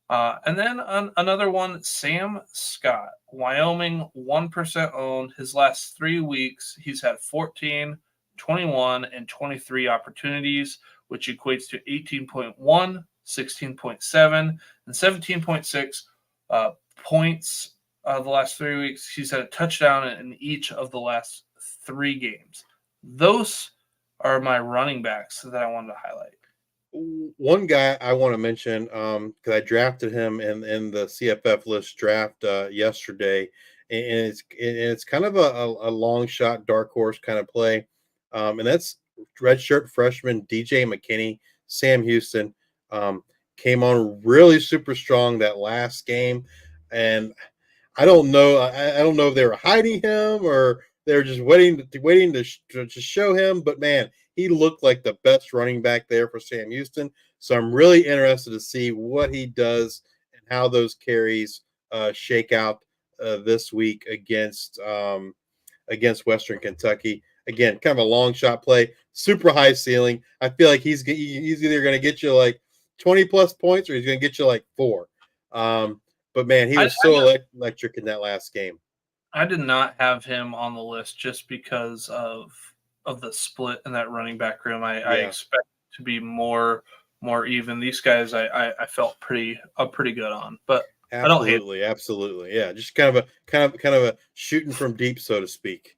And then another one, Sam Scott, Wyoming, 1% owned. His last 3 weeks, he's had 14, 21, and 23 opportunities, which equates to 18.1, 16.7, and 17.6 points the last 3 weeks. He's had a touchdown in each of the last 3 games. Those are my running backs that I wanted to highlight. One guy I want to mention, because I drafted him in the CFF list draft yesterday, and it's kind of a long shot, dark horse kind of play, and that's redshirt freshman DJ McKinney. Sam Houston came on really super strong that last game, and I don't know if they were hiding him or they were just waiting to show him, but man, he looked like the best running back there for Sam Houston. So I'm really interested to see what he does and how those carries shake out this week against Western Kentucky. Again, kind of a long shot play, super high ceiling. I feel like he's either going to get you like 20 plus points or he's going to get you like 4. But man, he was electric in that last game. I did not have him on the list just because of the split in that running back room. I expect to be more even. These guys I felt pretty good on, but I don't hate it. Absolutely. Yeah, just kind of a shooting from deep, so to speak.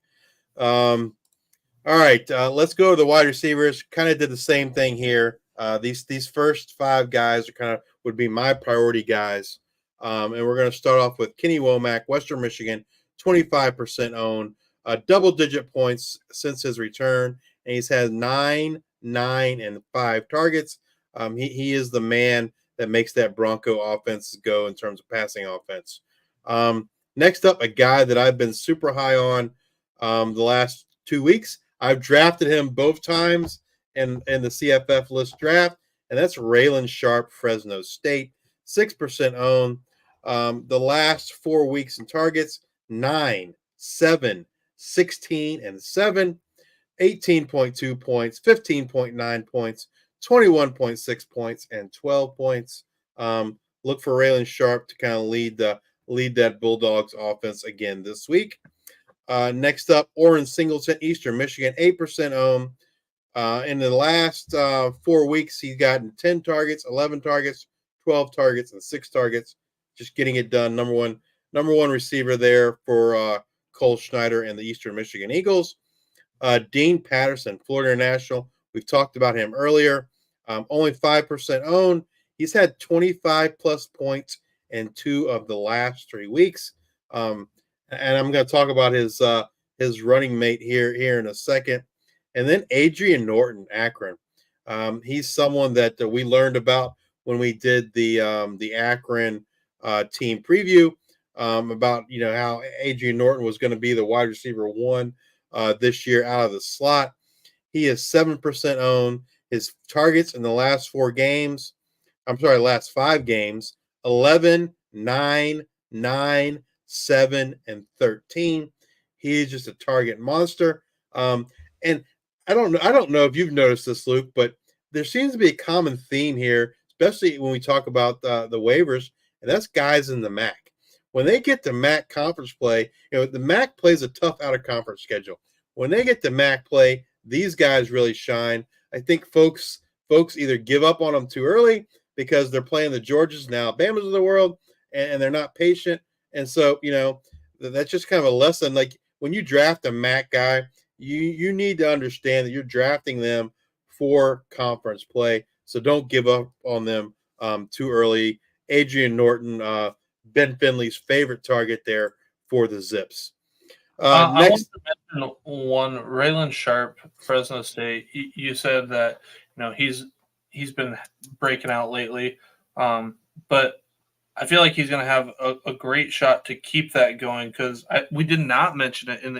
All right, let's go to the wide receivers. Kind of did the same thing here. These first 5 guys would be my priority guys. And we're going to start off with Kenny Womack, Western Michigan, 25% owned, double-digit points since his return, and he's had 9, 9, and 5 targets. He is the man that makes that Bronco offense go in terms of passing offense. Next up, a guy that I've been super high on the last 2 weeks. I've drafted him both times in the CFF list draft, and that's Raylan Sharp, Fresno State, 6% owned. The last 4 weeks in targets, 9, 7, 16, and 7, 18.2 points, 15.9 points, 21.6 points, and 12 points. Look for Raylan Sharp to kind of lead that Bulldogs offense again this week. Next up, Orrin Singleton, Eastern Michigan, 8% owned. In the last 4 weeks, he's gotten 10 targets, 11 targets, 12 targets, and 6 targets. Just getting it done. Number one receiver there for Cole Schneider and the Eastern Michigan Eagles. Dean Patterson, Florida International. We've talked about him earlier. Only 5% owned. He's had 25 plus points in 2 of the last 3 weeks. And I'm going to talk about his running mate here in a second. And then Adrian Norton, Akron. He's someone that we learned about when we did the Akron team preview about how Adrian Norton was going to be the wide receiver 1 this year out of the slot. He is 7% owned. His targets in the last 5 games, 11, 9, 9, 7, and 13. He's just a target monster. And I don't know if you've noticed this, Luke, but there seems to be a common theme here, especially when we talk about the waivers, and that's guys in the MAC. When they get to MAC conference play, the MAC plays a tough out-of-conference schedule. When they get to MAC play, these guys really shine. I think folks either give up on them too early because they're playing the Georgias and Alabamas of the world, and they're not patient. And so, that's just kind of a lesson. Like when you draft a MAC guy, you need to understand that you're drafting them for conference play. So don't give up on them too early. Adrian Norton, Ben Finley's favorite target there for the Zips. I want to mention one, Raylan Sharp, Fresno State. You said that he's been breaking out lately, but I feel like he's going to have a great shot to keep that going because we did not mention it in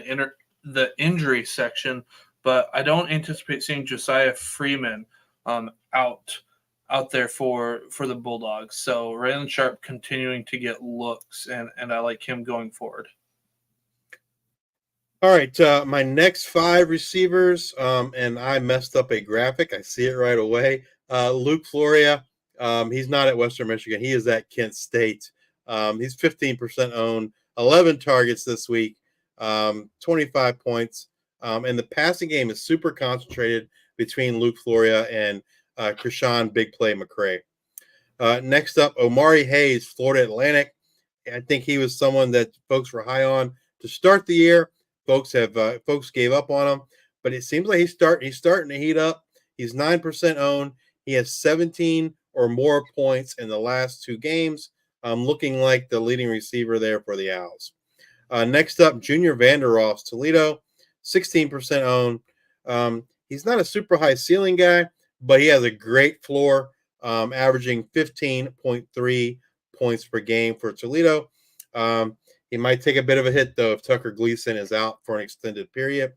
the injury section, but I don't anticipate seeing Josiah Freeman out there for the Bulldogs. So Raylan Sharp continuing to get looks, and I like him going forward. All right, my next 5 receivers, and I messed up a graphic. I see it right away. Luke Floria, He's not at Western Michigan. He is at Kent State. He's 15% owned, 11 targets this week, 25 points. And the passing game is super concentrated between Luke Floria and Krishan Big Play McCray. Next up, Omari Hayes, Florida Atlantic. I think he was someone that folks were high on to start the year. Folks gave up on him, but it seems like he's starting to heat up. He's 9% owned. He has 17 or more points in the last 2 games. Looking like the leading receiver there for the Owls. Next up, Junior Vanderhoff, Toledo, 16% owned. He's not a super high ceiling guy, but he has a great floor, averaging 15.3 points per game for Toledo. He might take a bit of a hit, though, if Tucker Gleason is out for an extended period.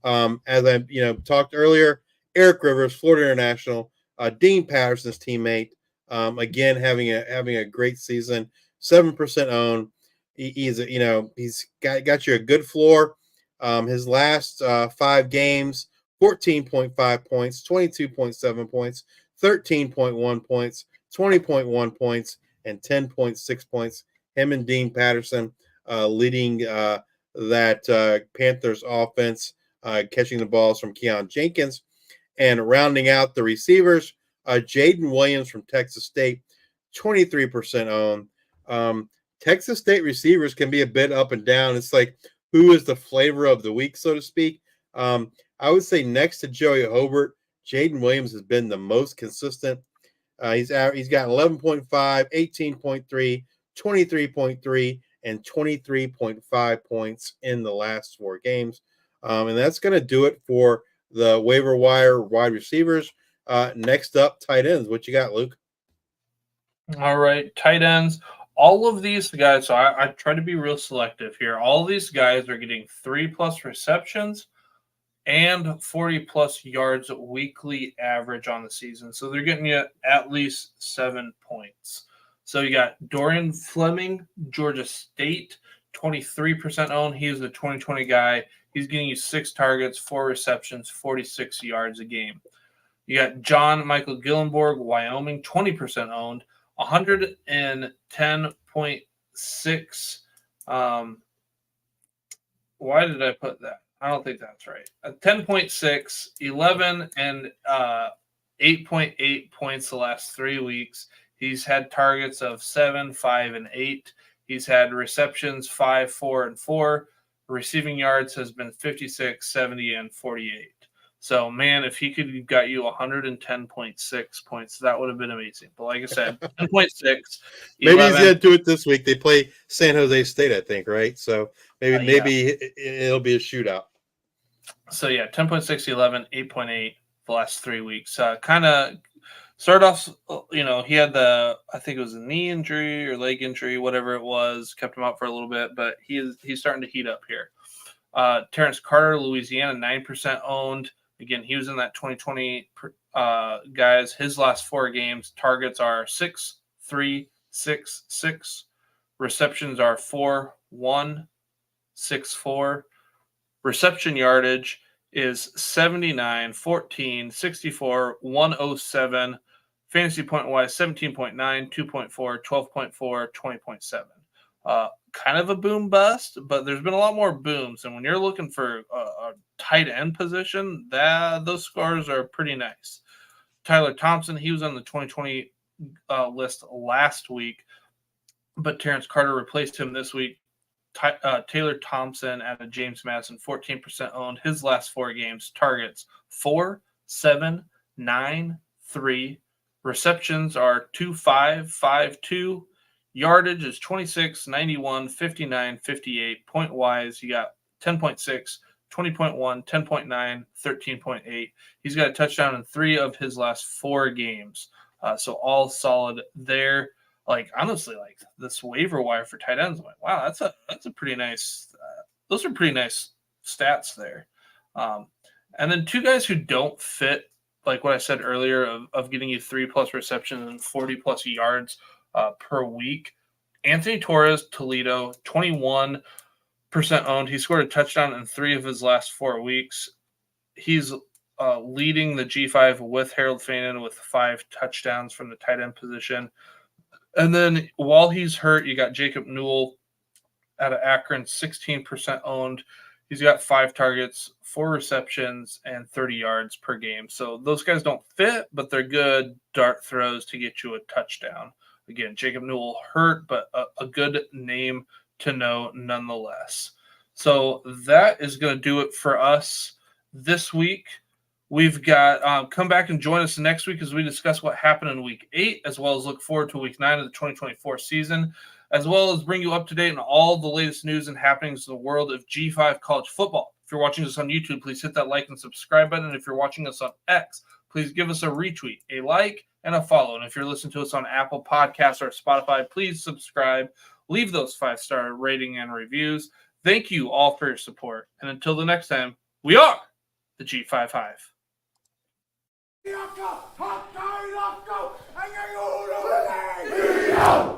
As I talked earlier, Eric Rivers, Florida International, Dean Patterson's teammate, again having a great season, 7% owned. He's got you a good floor. His last 5 games, 14.5 points, 22.7 points, 13.1 points, 20.1 points, and 10.6 points. Him and Dean Patterson leading that Panthers offense, catching the balls from Keon Jenkins. And rounding out the receivers, Jaden Williams from Texas State, 23% owned. Texas State receivers can be a bit up and down. It's like, who is the flavor of the week, so to speak? I would say next to Joey Hobart, Jaden Williams has been the most consistent. He's got 11.5, 18.3, 23.3, and 23.5 points in the last 4 games. And that's going to do it for the waiver wire wide receivers. Next up, tight ends. What you got, Luke? All right, tight ends. All of these guys, so I try to be real selective here. All of these guys are getting 3+ receptions and 40+ yards weekly average on the season. So they're getting you at least 7 points. So you got Dorian Fleming, Georgia State, 23% owned. He is the 2020 guy. He's getting you 6 targets, 4 receptions, 46 yards a game. You got John Michael Gillenborg, Wyoming, 20% owned, 110.6. Why did I put that? I don't think that's right. 10.6, 11, and 8.8 points the last 3 weeks. He's had targets of 7, 5, and 8. He's had receptions 5, 4, and 4. Receiving yards has been 56, 70, and 48. So, man, if he could have got you 110.6 points, that would have been amazing. But like I said, 10.6. Maybe he's going to do it this week. They play San Jose State, I think, right? So maybe it'll be a shootout. So, yeah, 10.6, 11, 8.8 the last 3 weeks. Kind of started off, he had I think it was a knee injury or leg injury, whatever it was, kept him out for a little bit, but he's starting to heat up here. Terrence Carter, Louisiana, 9% owned. Again, he was in that 2020 guys. His last 4 games, targets are 6, 3, 6, 6. Receptions are 4, 1, 6, 4. Reception yardage is 79, 14, 64, 107. Fantasy point-wise, 17.9, 2.4, 12.4, 20.7. Kind of a boom bust, but there's been a lot more booms. And when you're looking for a tight end position, those scores are pretty nice. Tyler Thompson, he was on the 2020 list last week, but Terrence Carter replaced him this week. Taylor Thompson out of James Madison, 14% owned. His last 4 games, targets 4, 7, 9, 3. Receptions are 2, 5, 5, 2. Yardage is 26, 91, 59, 58. Point-wise, you got 10.6, 20.1, 10.9, 13.8. He's got a touchdown in 3 of his last 4 games. So all solid there. Like, honestly, like this waiver wire for tight ends, I'm like, wow, that's a pretty nice. Those are pretty nice stats there. And then 2 guys who don't fit, like what I said earlier, of getting you 3+ receptions and 40+ yards per week. Anthony Torres, Toledo, 21% owned. He scored a touchdown in 3 of his last 4 weeks. He's leading the G5 with Harold Fanon with 5 touchdowns from the tight end position. And then while he's hurt, you got Jacob Newell out of Akron, 16% owned. He's got 5 targets, 4 receptions, and 30 yards per game. So those guys don't fit, but they're good dart throws to get you a touchdown. Again, Jacob Newell hurt, but a good name to know nonetheless. So that is going to do it for us this week. We've got come back and join us next week as we discuss what happened in Week 8, as well as look forward to Week 9 of the 2024 season, as well as bring you up to date on all the latest news and happenings in the world of G5 college football. If you're watching us on YouTube, please hit that like and subscribe button. If you're watching us on X, please give us a retweet, a like, and a follow. And if you're listening to us on Apple Podcasts or Spotify, please subscribe. Leave those 5-star rating and reviews. Thank you all for your support. And until the next time, we are the G5 Hive. Let's go!